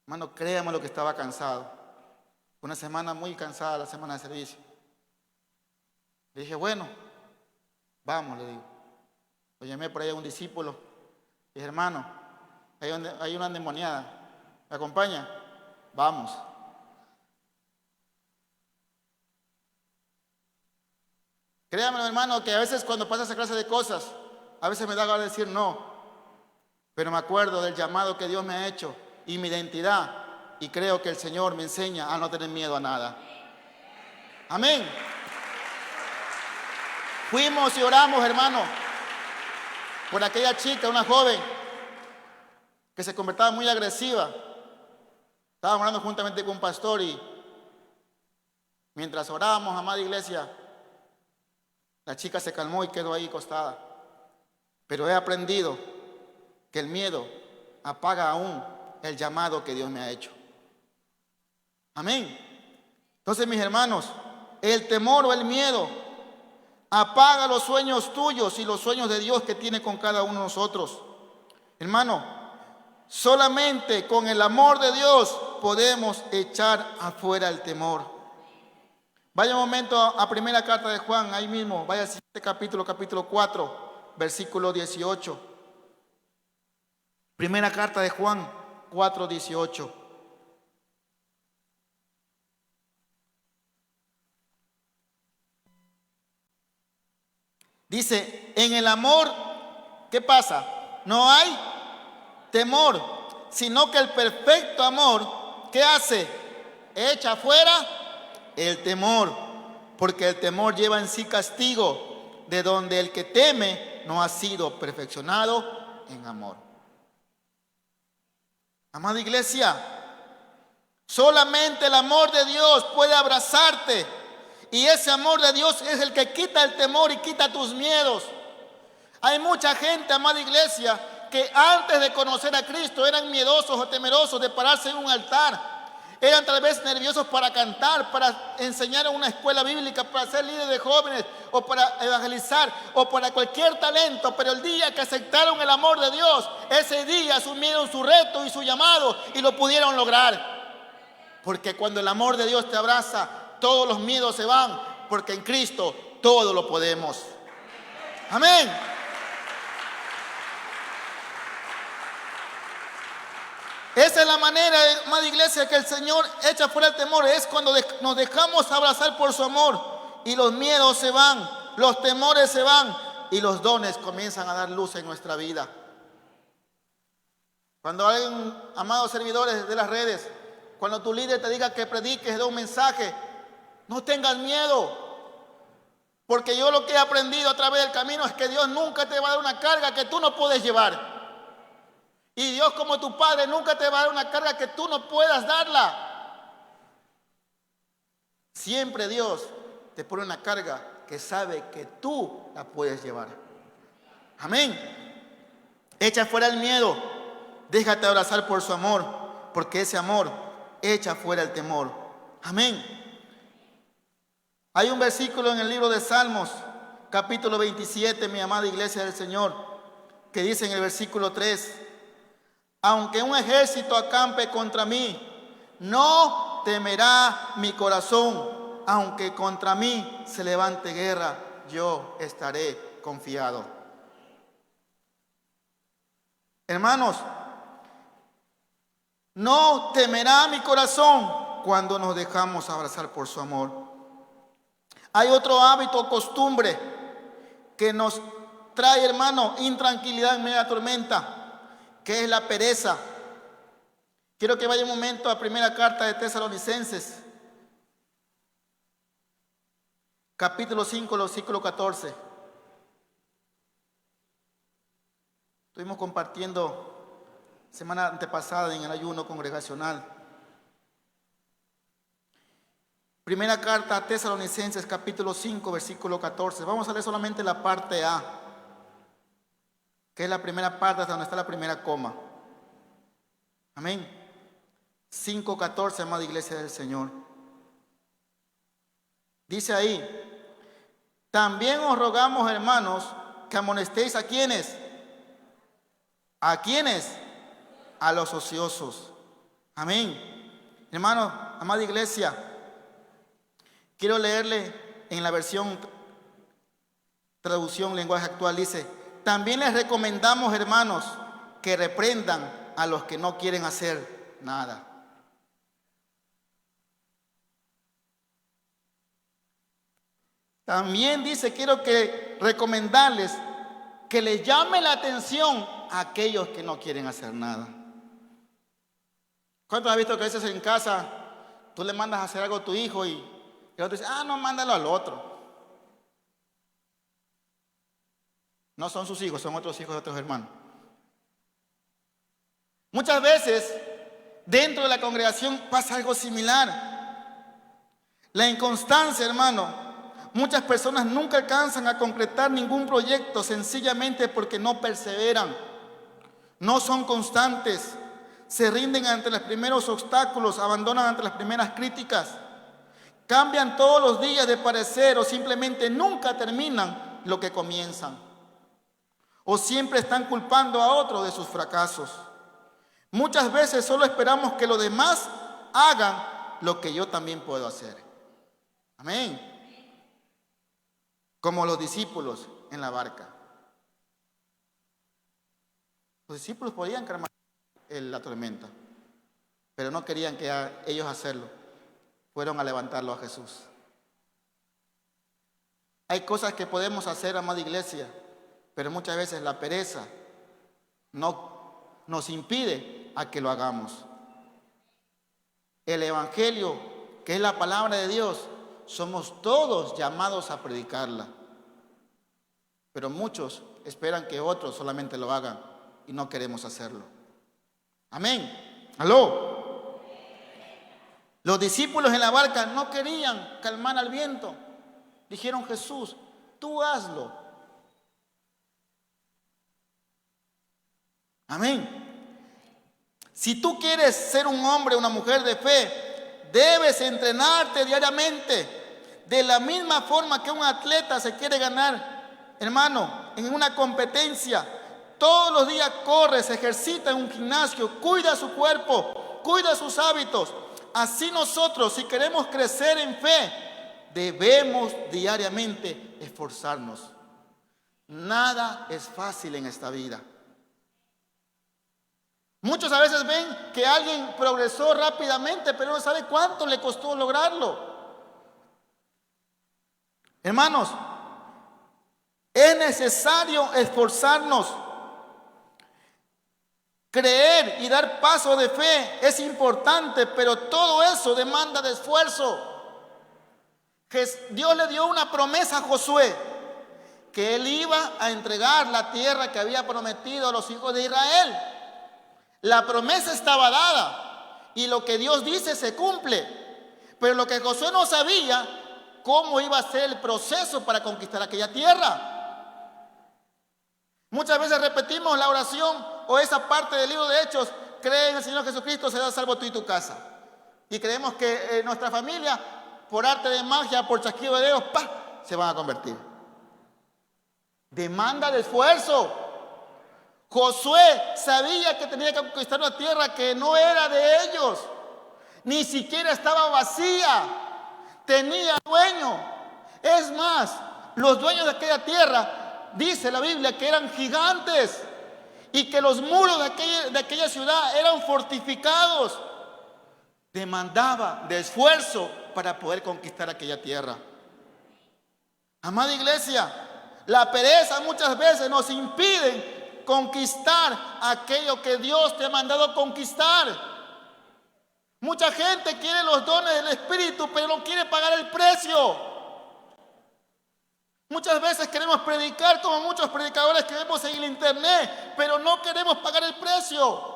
Hermano, créame lo que estaba cansado. Una semana muy cansada, la semana de servicio. Le dije, bueno, vamos, le digo. Lo llamé por ahí a un discípulo. Y hermano, hay una endemoniada. ¿Me acompaña? Vamos. Créanme, hermano, que a veces cuando pasa esa clase de cosas, a veces me da ganas de decir no. Pero me acuerdo del llamado que Dios me ha hecho y mi identidad. Y creo que el Señor me enseña a no tener miedo a nada. Amén. Fuimos y oramos, hermano, por aquella chica, una joven, que se convertía muy agresiva. Estábamos orando juntamente con un pastor y mientras orábamos, amada iglesia, la chica se calmó y quedó ahí acostada. Pero he aprendido que el miedo apaga aún el llamado que Dios me ha hecho. Amén. Entonces, mis hermanos, el temor o el miedo apaga los sueños tuyos y los sueños de Dios que tiene con cada uno de nosotros. Hermano, solamente con el amor de Dios podemos echar afuera el temor. Vaya un momento a primera carta de Juan, ahí mismo, vaya al siguiente capítulo 4, versículo 18. Primera carta de Juan 4, 18. Dice, en el amor, ¿qué pasa? No hay temor, sino que el perfecto amor, ¿qué hace? Echa afuera el temor, porque el temor lleva en sí castigo, de donde el que teme no ha sido perfeccionado en amor. Amada iglesia, solamente el amor de Dios puede abrazarte. Y ese amor de Dios es el que quita el temor y quita tus miedos. Hay mucha gente, amada iglesia, que antes de conocer a Cristo eran miedosos o temerosos de pararse en un altar. Eran tal vez nerviosos para cantar, para enseñar en una escuela bíblica, para ser líder de jóvenes o para evangelizar o para cualquier talento. Pero el día que aceptaron el amor de Dios, ese día asumieron su reto y su llamado y lo pudieron lograr. Porque cuando el amor de Dios te abraza, todos los miedos se van, porque en Cristo todo lo podemos. Amén. Esa es la manera, amada iglesia, que el Señor echa fuera el temor. Es cuando nos dejamos abrazar por su amor y los miedos se van, los temores se van y los dones comienzan a dar luz en nuestra vida. Cuando alguien, amados servidores de las redes, cuando tu líder te diga que prediques, dé un mensaje, no tengas miedo, porque yo lo que he aprendido a través del camino es que Dios nunca te va a dar una carga que tú no puedes llevar. Y Dios, como tu Padre, nunca te va a dar una carga que tú no puedas darla. Siempre Dios te pone una carga que sabe que tú la puedes llevar. Amén. Echa fuera el miedo. Déjate abrazar por su amor, porque ese amor echa fuera el temor. Amén. Hay un versículo en el libro de Salmos, capítulo 27, mi amada iglesia del Señor, que dice en el versículo 3: aunque un ejército acampe contra mí, no temerá mi corazón. Aunque contra mí se levante guerra, yo estaré confiado. Hermanos, no temerá mi corazón cuando nos dejamos abrazar por su amor. Hay otro hábito o costumbre que nos trae, hermano, intranquilidad en medio de la tormenta, que es la pereza. Quiero que vaya un momento a primera carta de Tesalonicenses, capítulo 5, versículo 14. Estuvimos compartiendo semana antepasada en el ayuno congregacional. Primera carta a Tesalonicenses, capítulo 5, versículo 14. Vamos a leer solamente la parte A, que es la primera parte hasta donde está la primera coma. Amén. 5:14, amada iglesia del Señor. Dice ahí: también os rogamos, hermanos, que amonestéis a quienes. ¿A quiénes? A los ociosos. Amén. Hermano, amada iglesia, quiero leerle en la versión traducción lenguaje actual. Dice: también les recomendamos, hermanos, que reprendan a los que no quieren hacer nada. También dice, quiero que recomendarles que les llame la atención a aquellos que no quieren hacer nada. ¿Cuántos has visto que a veces en casa tú le mandas a hacer algo a tu hijo y el otro dice, no, mándalo al otro? No son sus hijos, son otros hijos de otros hermanos. Muchas veces dentro de la congregación pasa algo similar. La inconstancia, hermano. Muchas personas nunca alcanzan a concretar ningún proyecto sencillamente porque no perseveran, no son constantes, se rinden ante los primeros obstáculos, abandonan ante las primeras críticas, cambian todos los días de parecer o simplemente nunca terminan lo que comienzan. O siempre están culpando a otros de sus fracasos. Muchas veces solo esperamos que los demás hagan lo que yo también puedo hacer. Amén. Como los discípulos en la barca. Los discípulos podían calmar la tormenta, pero no querían que ellos hacerlo. Fueron a levantarlo a Jesús. Hay cosas que podemos hacer, amada iglesia, pero muchas veces la pereza nos impide a que lo hagamos. El Evangelio, que es la palabra de Dios, somos todos llamados a predicarla. Pero muchos esperan que otros solamente lo hagan y no queremos hacerlo. Amén. ¿Aló? Los discípulos en la barca no querían calmar al viento. Dijeron, Jesús, tú hazlo. Amén. Si tú quieres ser un hombre o una mujer de fe, debes entrenarte diariamente. De la misma forma que un atleta se quiere ganar, hermano, en una competencia, todos los días corre, se ejercita en un gimnasio, cuida su cuerpo, cuida sus hábitos. Así nosotros, si queremos crecer en fe, debemos diariamente esforzarnos. Nada es fácil en esta vida. Muchos a veces ven que alguien progresó rápidamente, pero no sabe cuánto le costó lograrlo. Hermanos, es necesario esforzarnos. Creer y dar paso de fe es importante, pero todo eso demanda de esfuerzo. Dios le dio una promesa a Josué, que él iba a entregar la tierra que había prometido a los hijos de Israel. La promesa estaba dada y lo que Dios dice se cumple. Pero lo que Josué no sabía, cómo iba a ser el proceso para conquistar aquella tierra. Muchas veces repetimos la oración o esa parte del libro de Hechos: cree en el Señor Jesucristo, serás salvo tú y tu casa. Y creemos que nuestra familia, por arte de magia, por chasquido de dedos, se van a convertir. Demanda de esfuerzo. Josué sabía que tenía que conquistar una tierra que no era de ellos. Ni siquiera estaba vacía. Tenía dueño. Es más, los dueños de aquella tierra, dice la Biblia, que eran gigantes y que los muros de aquella ciudad eran fortificados. Demandaba de esfuerzo para poder conquistar aquella tierra. Amada iglesia, la pereza muchas veces nos impide conquistar aquello que Dios te ha mandado conquistar. Mucha gente quiere los dones del Espíritu, pero no quiere pagar el precio. Muchas veces queremos predicar como muchos predicadores que vemos en el internet, pero no queremos pagar el precio.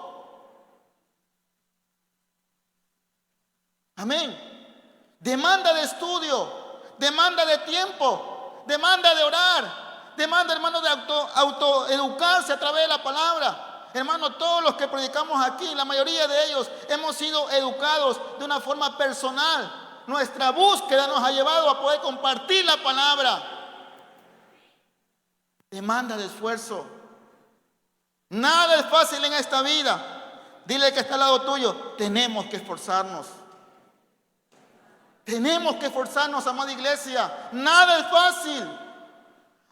Amén. Demanda de estudio, demanda de tiempo, demanda de orar. Demanda, hermano, de autoeducarse a través de la palabra. Hermano, todos los que predicamos aquí, la mayoría de ellos hemos sido educados de una forma personal. Nuestra búsqueda nos ha llevado a poder compartir la palabra. Demanda de esfuerzo. Nada es fácil en esta vida. Dile que está al lado tuyo: tenemos que esforzarnos. Tenemos que esforzarnos, amada iglesia. Nada es fácil.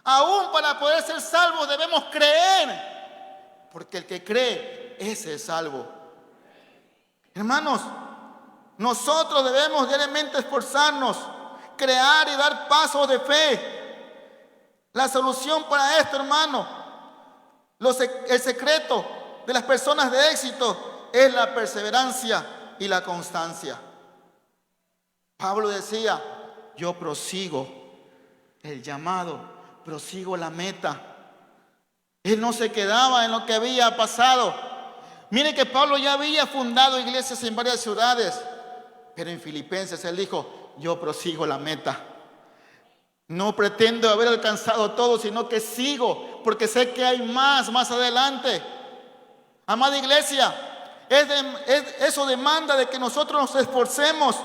Aún para poder ser salvos debemos creer porque el que cree, ese es salvo. Hermanos, nosotros debemos diariamente esforzarnos, crear y dar pasos de fe. La solución para esto, hermano, el secreto de las personas de éxito es la perseverancia y la constancia. Pablo decía, yo prosigo el llamado, prosigo la meta. Él no se quedaba en lo que había pasado. Mire que Pablo ya había fundado iglesias en varias ciudades, pero en Filipenses él dijo, yo prosigo la meta. No pretendo haber alcanzado todo, sino que sigo, porque sé que hay más adelante. Amada iglesia, eso demanda de que nosotros nos esforcemos.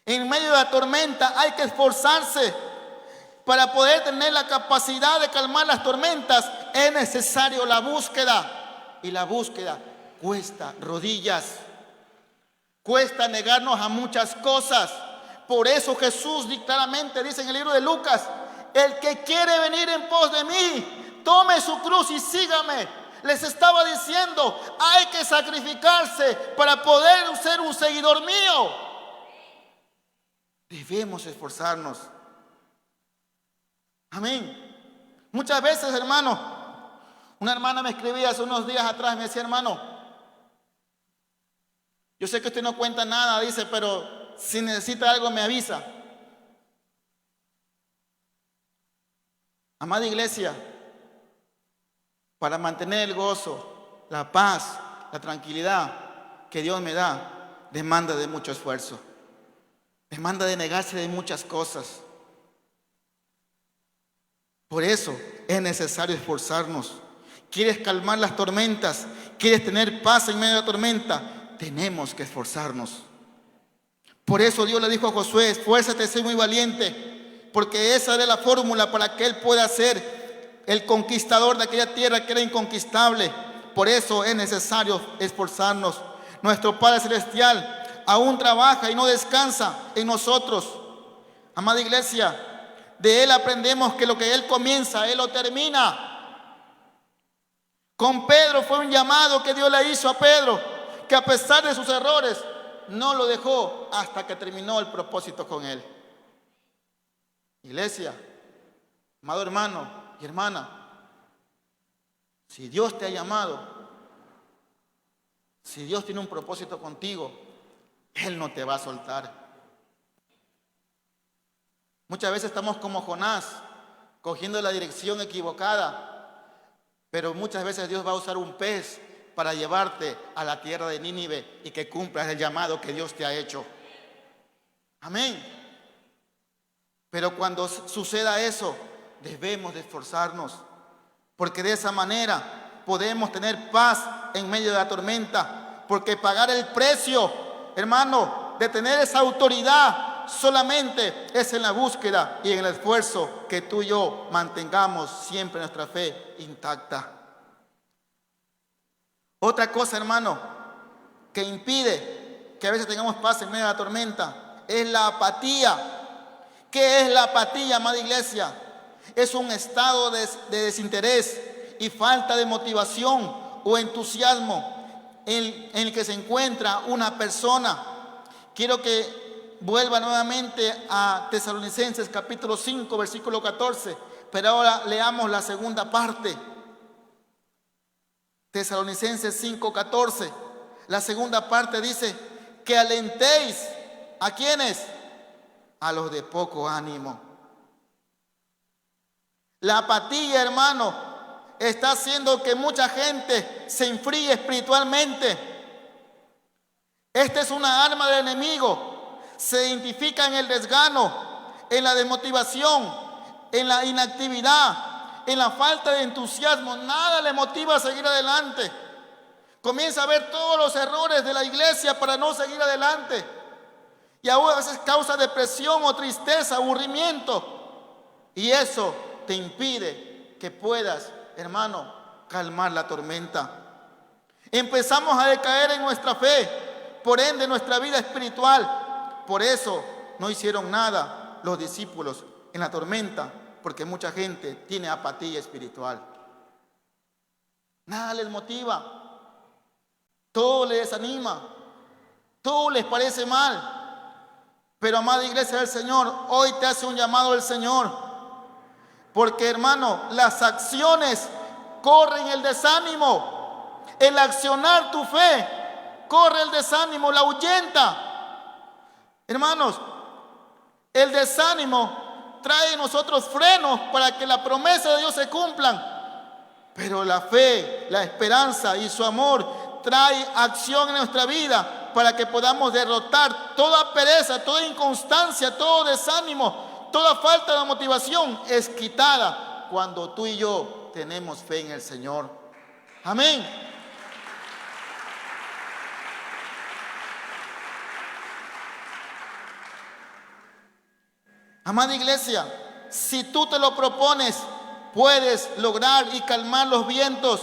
En medio de la tormenta hay que esforzarse. Para poder tener la capacidad de calmar las tormentas es necesario la búsqueda. Y la búsqueda cuesta rodillas. Cuesta negarnos a muchas cosas. Por eso Jesús claramente dice en el libro de Lucas, el que quiere venir en pos de mí, tome su cruz y sígame. Les estaba diciendo, hay que sacrificarse para poder ser un seguidor mío. Debemos esforzarnos. Amén. Muchas veces, hermano, una hermana me escribía hace unos días atrás, me decía, hermano, yo sé que usted no cuenta nada, dice, pero si necesita algo me avisa. Amada iglesia, para mantener el gozo, la paz, la tranquilidad que Dios me da, demanda de mucho esfuerzo. Demanda de negarse de muchas cosas. Por eso es necesario esforzarnos. ¿Quieres calmar las tormentas? ¿Quieres tener paz en medio de la tormenta? Tenemos que esforzarnos. Por eso Dios le dijo a Josué, esfuérzate, sé muy valiente, porque esa era la fórmula para que él pueda ser el conquistador de aquella tierra que era inconquistable. Por eso es necesario esforzarnos. Nuestro Padre Celestial aún trabaja y no descansa en nosotros. Amada iglesia, de Él aprendemos que lo que Él comienza, Él lo termina. Con Pedro fue un llamado que Dios le hizo a Pedro, que a pesar de sus errores, no lo dejó hasta que terminó el propósito con él. Iglesia, amado hermano y hermana, si Dios te ha llamado, si Dios tiene un propósito contigo, Él no te va a soltar. Muchas veces estamos como Jonás, cogiendo la dirección equivocada, pero muchas veces Dios va a usar un pez para llevarte a la tierra de Nínive y que cumplas el llamado que Dios te ha hecho. Amén. Pero cuando suceda eso, debemos de esforzarnos, porque de esa manera podemos tener paz en medio de la tormenta, porque pagar el precio, hermano, de tener esa autoridad solamente es en la búsqueda y en el esfuerzo que tú y yo mantengamos siempre nuestra fe intacta. Otra cosa, hermano, que impide que a veces tengamos paz en medio de la tormenta es la apatía. ¿Qué es la apatía, amada iglesia? Es un estado de desinterés y falta de motivación o entusiasmo en el que se encuentra una persona. Quiero que vuelva nuevamente a Tesalonicenses capítulo 5, versículo 14, pero ahora leamos la segunda parte. Tesalonicenses 5:14, la segunda parte dice que alentéis ¿a quiénes? A los de poco ánimo. La apatía, hermano, está haciendo que mucha gente se enfríe espiritualmente. Esta es una arma del enemigo. Se identifica en el desgano, en la desmotivación, en la inactividad, en la falta de entusiasmo. Nada le motiva a seguir adelante. Comienza a ver todos los errores de la iglesia para no seguir adelante. Y a veces causa depresión o tristeza, aburrimiento. Y eso te impide que puedas, hermano, calmar la tormenta. Empezamos a decaer en nuestra fe, por ende nuestra vida espiritual. Por eso no hicieron nada los discípulos en la tormenta, porque mucha gente tiene apatía espiritual. Nada les motiva, todo les desanima, todo les parece mal. Pero amada iglesia del Señor, hoy te hace un llamado el Señor. Porque hermano, las acciones corren el desánimo. El accionar tu fe corre el desánimo, la ahuyenta. Hermanos, el desánimo trae en nosotros frenos para que la promesa de Dios se cumplan. Pero la fe, la esperanza y su amor trae acción en nuestra vida para que podamos derrotar toda pereza, toda inconstancia, todo desánimo, toda falta de motivación es quitada cuando tú y yo tenemos fe en el Señor. Amén. Amada iglesia, si tú te lo propones, puedes lograr y calmar los vientos.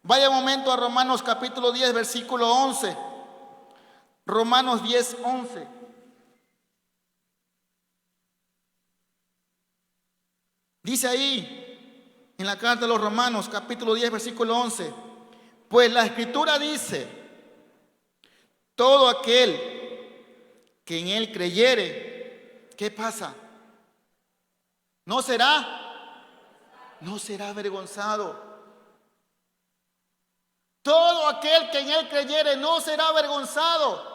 Vaya un momento a Romanos capítulo 10, versículo 11. Romanos 10, 11. Dice ahí, en la carta de los Romanos, capítulo 10, versículo 11. Pues la Escritura dice, todo aquel que en él creyere, ¿qué pasa? No será avergonzado. Todo aquel que en él creyere no será avergonzado.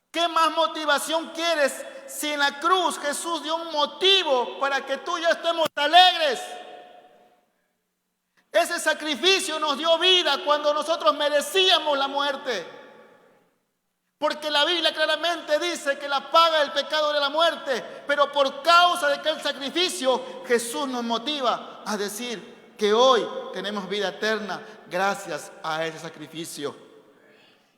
¿Qué más motivación quieres si en la cruz Jesús dio un motivo para que tú y yo estemos alegres? Ese sacrificio nos dio vida cuando nosotros merecíamos la muerte. Porque la Biblia claramente dice que la paga del pecado de la muerte, pero por causa de aquel sacrificio Jesús nos motiva a decir que hoy tenemos vida eterna gracias a ese sacrificio.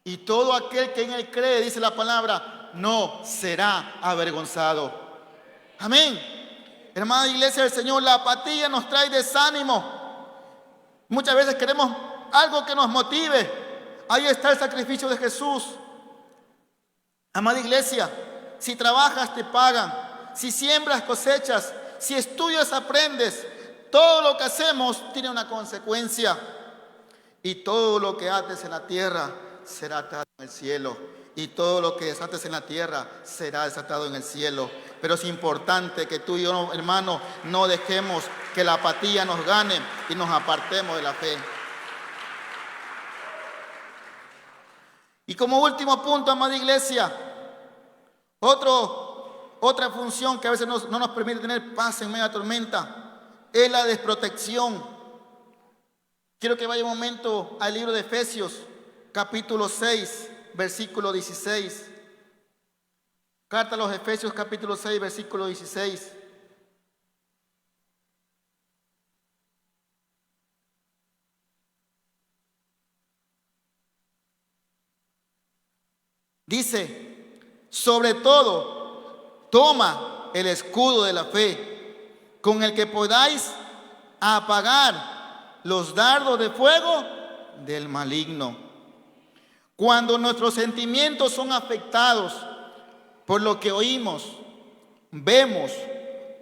Y todo aquel que en él cree, dice la palabra, no será avergonzado. Amén. Hermana iglesia del Señor, la apatía nos trae desánimo. Muchas veces queremos algo que nos motive. Ahí está el sacrificio de Jesús. Amada iglesia, si trabajas te pagan, si siembras cosechas, si estudias aprendes. Todo lo que hacemos tiene una consecuencia. Y todo lo que ates en la tierra será atado en el cielo. Y todo lo que desates en la tierra será desatado en el cielo. Pero es importante que tú y yo, hermano, no dejemos que la apatía nos gane y nos apartemos de la fe. Y como último punto, amada iglesia, otra función que a veces no nos permite tener paz en medio de la tormenta es la desprotección. Quiero que vaya un momento al libro de Efesios, capítulo 6, versículo 16. Carta a los Efesios, capítulo 6, versículo 16. Dice, sobre todo, toma el escudo de la fe, con el que podáis apagar los dardos de fuego del maligno. Cuando nuestros sentimientos son afectados por lo que oímos, vemos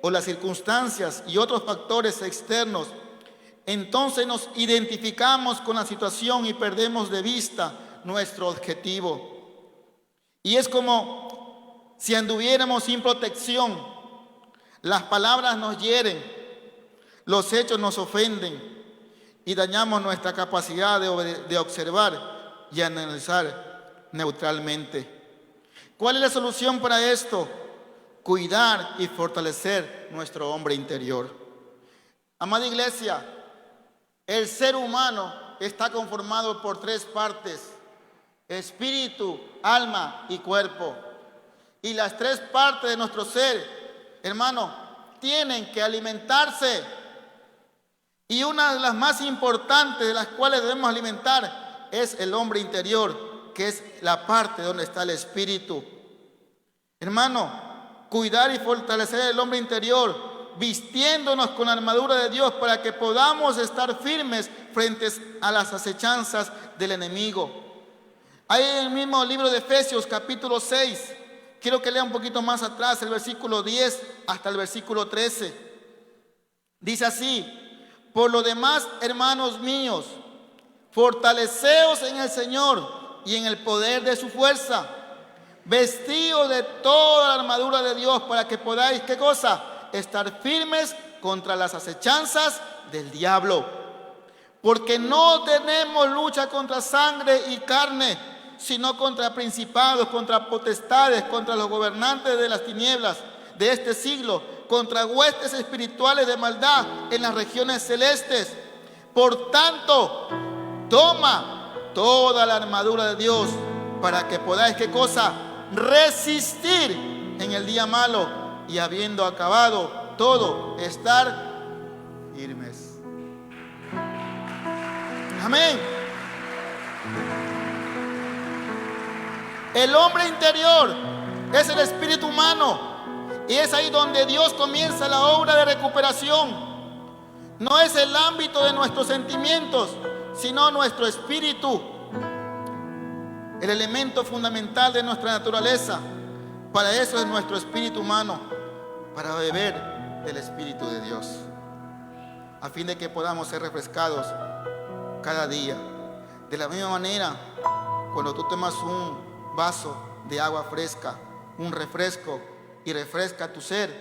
o las circunstancias y otros factores externos, entonces nos identificamos con la situación y perdemos de vista nuestro objetivo. Y es como si anduviéramos sin protección. Las palabras nos hieren, los hechos nos ofenden y dañamos nuestra capacidad de observar y analizar neutralmente. ¿Cuál es la solución para esto? Cuidar y fortalecer nuestro hombre interior. Amada iglesia, el ser humano está conformado por tres partes: espíritu, alma y cuerpo. Y las tres partes de nuestro ser, hermano, tienen que alimentarse. Y una de las más importantes de las cuales debemos alimentar es el hombre interior, que es la parte donde está el espíritu. Hermano, cuidar y fortalecer el hombre interior, vistiéndonos con la armadura de Dios para que podamos estar firmes frente a las acechanzas del enemigo. Ahí en el mismo libro de Efesios, capítulo 6, quiero que lea un poquito más atrás, el versículo 10 hasta el versículo 13. Dice así: Por lo demás, hermanos míos, fortaleceos en el Señor y en el poder de su fuerza. Vestidos de toda la armadura de Dios para que podáis, ¿qué cosa? Estar firmes contra las acechanzas del diablo. Porque no tenemos lucha contra sangre y carne, sino contra principados, contra potestades, contra los gobernantes de las tinieblas de este siglo, contra huestes espirituales de maldad en las regiones celestes. Por tanto, toma toda la armadura de Dios para que podáis, ¿qué cosa? Resistir en el día malo y habiendo acabado todo, estar firmes. Amén. El hombre interior es el espíritu humano. Y es ahí donde Dios comienza la obra de recuperación. No es el ámbito de nuestros sentimientos, sino nuestro espíritu. El elemento fundamental de nuestra naturaleza. Para eso es nuestro espíritu humano, para beber del Espíritu de Dios, a fin de que podamos ser refrescados cada día. De la misma manera, cuando tú tomas un vaso de agua fresca, un refresco, y refresca tu ser,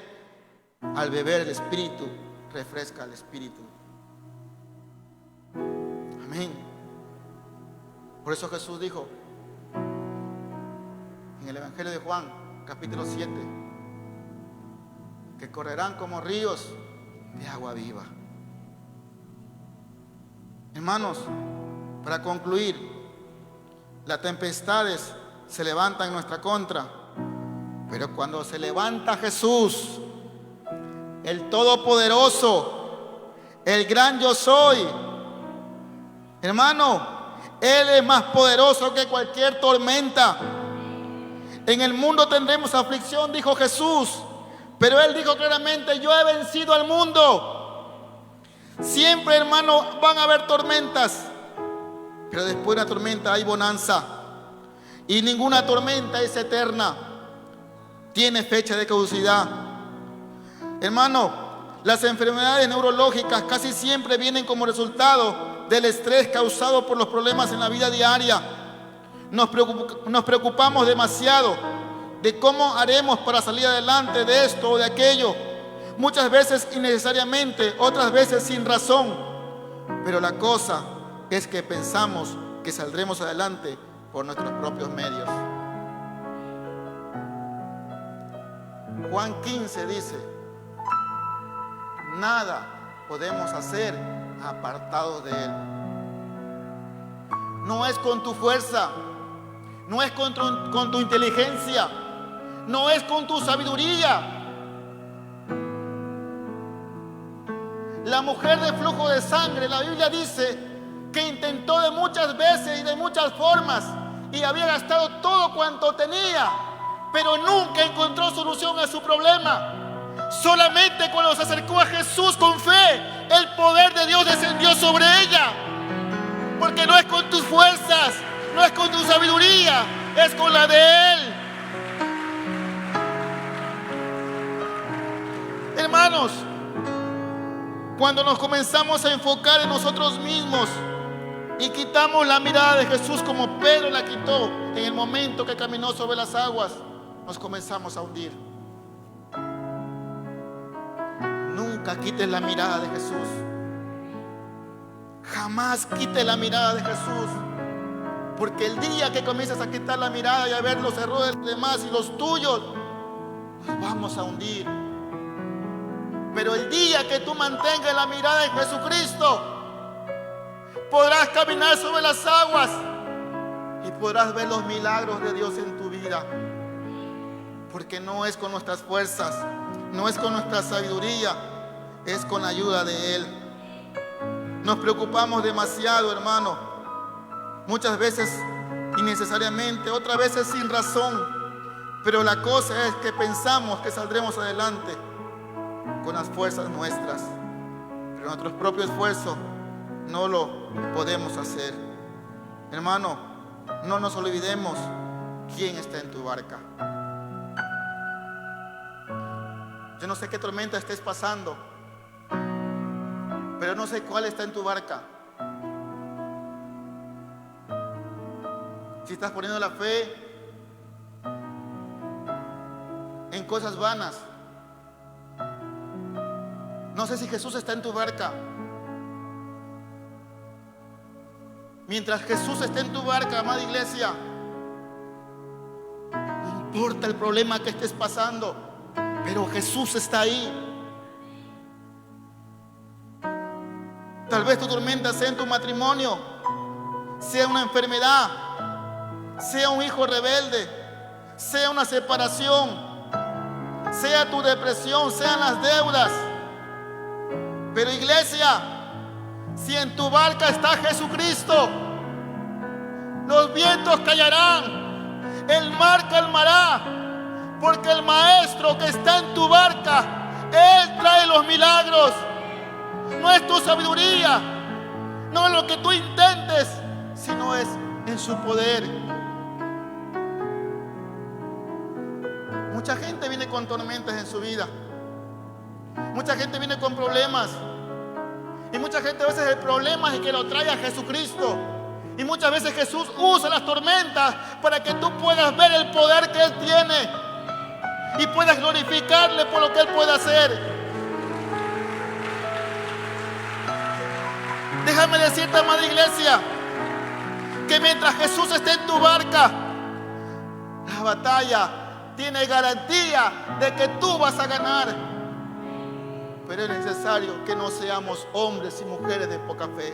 al beber el Espíritu, refresca el Espíritu. Amén. Por eso Jesús dijo en el Evangelio de Juan, capítulo 7, que correrán como ríos de agua viva. Hermanos, para concluir, las tempestades se levantan en nuestra contra, pero cuando se levanta Jesús, el Todopoderoso, el gran yo soy, hermano, Él es más poderoso que cualquier tormenta. En el mundo tendremos aflicción, dijo Jesús, pero Él dijo claramente: yo he vencido al mundo. Siempre, hermano, van a haber tormentas, pero después de la tormenta hay bonanza. Y ninguna tormenta es eterna, tiene fecha de caducidad. Hermano, las enfermedades neurológicas casi siempre vienen como resultado del estrés causado por los problemas en la vida diaria. Nos preocupamos demasiado de cómo haremos para salir adelante de esto o de aquello, muchas veces innecesariamente, otras veces sin razón. Pero la cosa es que pensamos que saldremos adelante por nuestros propios medios. Juan 15 dice: nada podemos hacer apartados de Él. No es con tu fuerza, no es con tu inteligencia, no es con tu sabiduría. La mujer de flujo de sangre, la Biblia dice que intentó de muchas veces y de muchas formas y había gastado todo cuanto tenía, pero nunca encontró solución a su problema. Solamente cuando se acercó a Jesús con fe, el poder de Dios descendió sobre ella. Porque no es con tus fuerzas, no es con tu sabiduría, es con la de Él. Hermanos, cuando nos comenzamos a enfocar en nosotros mismos y quitamos la mirada de Jesús como Pedro la quitó en el momento que caminó sobre las aguas, nos comenzamos a hundir. Nunca quites la mirada de Jesús. Jamás quites la mirada de Jesús. Porque el día que comienzas a quitar la mirada y a ver los errores de los demás y los tuyos, nos vamos a hundir. Pero el día que tú mantengas la mirada en Jesucristo, podrás caminar sobre las aguas y podrás ver los milagros de Dios en tu vida. Porque no es con nuestras fuerzas, no es con nuestra sabiduría, es con la ayuda de Él. Nos preocupamos demasiado, hermano, muchas veces innecesariamente, otras veces sin razón, pero la cosa es que pensamos que saldremos adelante con las fuerzas nuestras, pero nuestros propios esfuerzos no lo podemos hacer. Hermano, no nos olvidemos quién está en tu barca. Yo no sé qué tormenta estés pasando, pero no sé cuál está en tu barca. Si estás poniendo la fe en cosas vanas. No sé si Jesús está en tu barca. Mientras Jesús esté en tu barca, amada iglesia, no importa el problema que estés pasando, pero Jesús está ahí. Tal vez tu tormenta sea en tu matrimonio, sea una enfermedad, sea un hijo rebelde, sea una separación, sea tu depresión, sean las deudas. Pero iglesia, si en tu barca está Jesucristo, los vientos callarán, el mar calmará, porque el Maestro que está en tu barca, Él trae los milagros. No es tu sabiduría, no es lo que tú intentes, sino es en su poder. Mucha gente viene con tormentas en su vida. Mucha gente viene con problemas. Y mucha gente a veces el problema es que lo trae a Jesucristo. Y muchas veces Jesús usa las tormentas para que tú puedas ver el poder que Él tiene y puedas glorificarle por lo que Él puede hacer. Déjame decirte, amada iglesia, que mientras Jesús esté en tu barca, la batalla tiene garantía de que tú vas a ganar. Pero es necesario que no seamos hombres y mujeres de poca fe.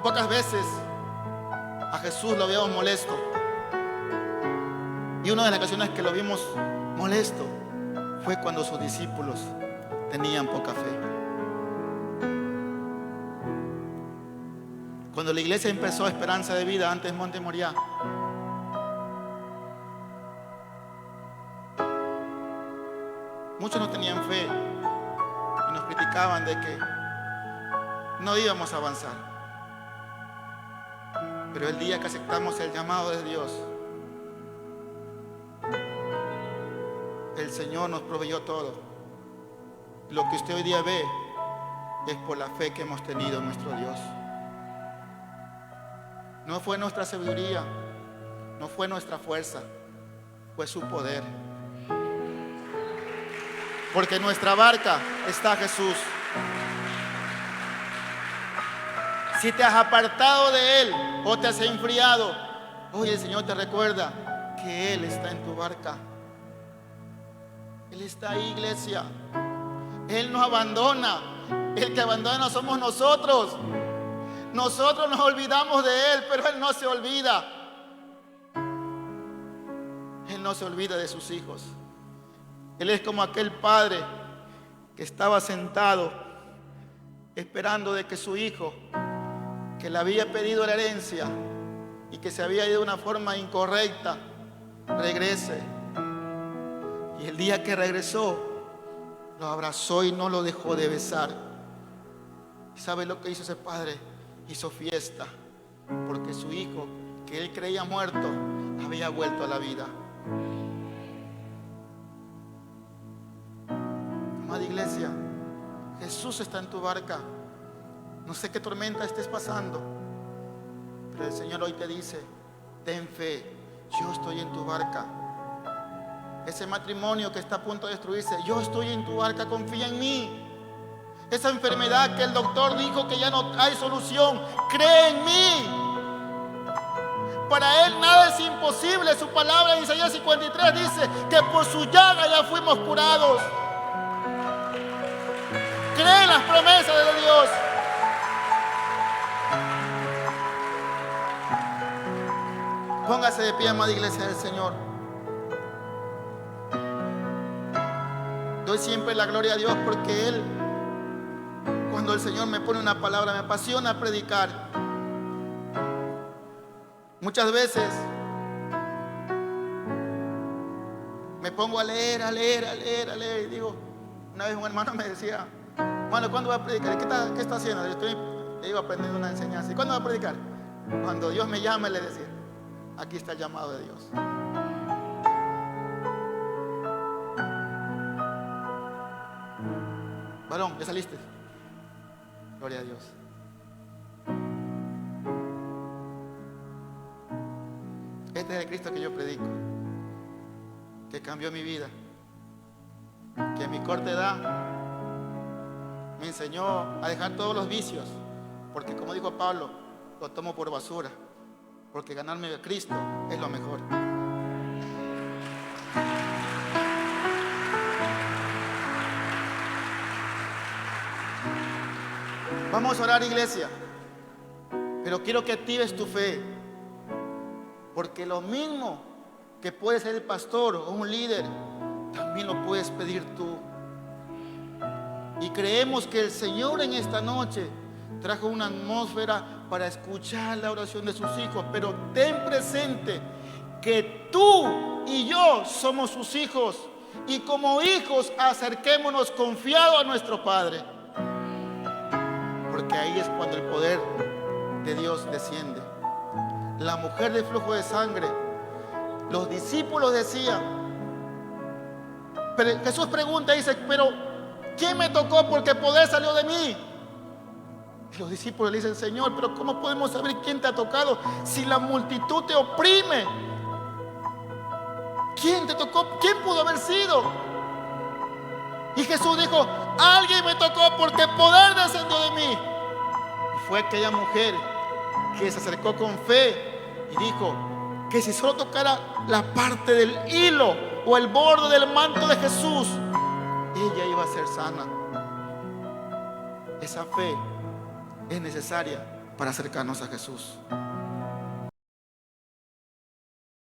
Pocas veces a Jesús lo vimos molesto. Y una de las ocasiones que lo vimos molesto fue cuando sus discípulos tenían poca fe. Cuando la iglesia empezó Esperanza de Vida antes Monte Moriah, muchos no tenían fe y nos criticaban de que no íbamos a avanzar. Pero el día que aceptamos el llamado de Dios, el Señor nos proveyó todo. Lo que usted hoy día ve es por la fe que hemos tenido en nuestro Dios. No fue nuestra sabiduría, no fue nuestra fuerza, fue su poder. Porque en nuestra barca está Jesús. Si te has apartado de Él o te has enfriado, hoy el Señor te recuerda que Él está en tu barca. Él está ahí, iglesia. Él nos abandona. El que abandona somos nosotros. Nosotros nos olvidamos de Él, pero Él no se olvida. Él no se olvida de sus hijos. Él es como aquel padre que estaba sentado esperando de que su hijo, que le había pedido la herencia y que se había ido de una forma incorrecta, regrese. Y el día que regresó, lo abrazó y no lo dejó de besar. ¿Y sabe lo que hizo ese padre? Hizo fiesta, porque su hijo, que él creía muerto, había vuelto a la vida. Amada iglesia, Jesús está en tu barca. No sé qué tormenta estés pasando, pero el Señor hoy te dice: ten fe, yo estoy en tu barca. Ese matrimonio que está a punto de destruirse, yo estoy en tu barca, confía en mí. Esa enfermedad que el doctor dijo que ya no hay solución, cree en mí. Para Él nada es imposible. Su palabra en Isaías 53 dice que por su llaga ya fuimos curados. Cree en las promesas de Dios. Póngase de pie, amada iglesia del Señor. Doy siempre la gloria a Dios porque Él, cuando el Señor me pone una palabra, me apasiona predicar. Muchas veces me pongo a leer y digo, una vez un hermano me decía: bueno, ¿cuándo va a predicar? ¿Qué está haciendo? Yo iba aprendiendo una enseñanza. ¿Y cuándo va a predicar? Cuando Dios me llame, le decía: aquí está el llamado de Dios. Varón, ¿ya saliste? Gloria a Dios. Este es el Cristo que yo predico, que cambió mi vida, que a mi corta edad me enseñó a dejar todos los vicios, porque como dijo Pablo, lo tomo por basura, porque ganarme a Cristo es lo mejor. Vamos a orar, iglesia, pero quiero que actives tu fe, porque lo mismo que puede ser el pastor o un líder, también lo puedes pedir tú. Y creemos que el Señor en esta noche trajo una atmósfera para escuchar la oración de sus hijos, pero ten presente que tú y yo somos sus hijos, y como hijos acerquémonos confiados a nuestro Padre, porque ahí es cuando el poder de Dios desciende. La mujer de flujo de sangre, los discípulos decían, pero Jesús pregunta, dice, pero ¿quién me tocó? Porque el poder salió de mí. Y los discípulos le dicen, Señor, pero ¿cómo podemos saber quién te ha tocado si la multitud te oprime? ¿Quién te tocó? ¿Quién pudo haber sido? Y Jesús dijo, alguien me tocó porque el poder descendió de mí. Y fue aquella mujer que se acercó con fe y dijo que si solo tocara la parte del hilo o el borde del manto de Jesús, ella iba a ser sana. Esa fe es necesaria para acercarnos a Jesús.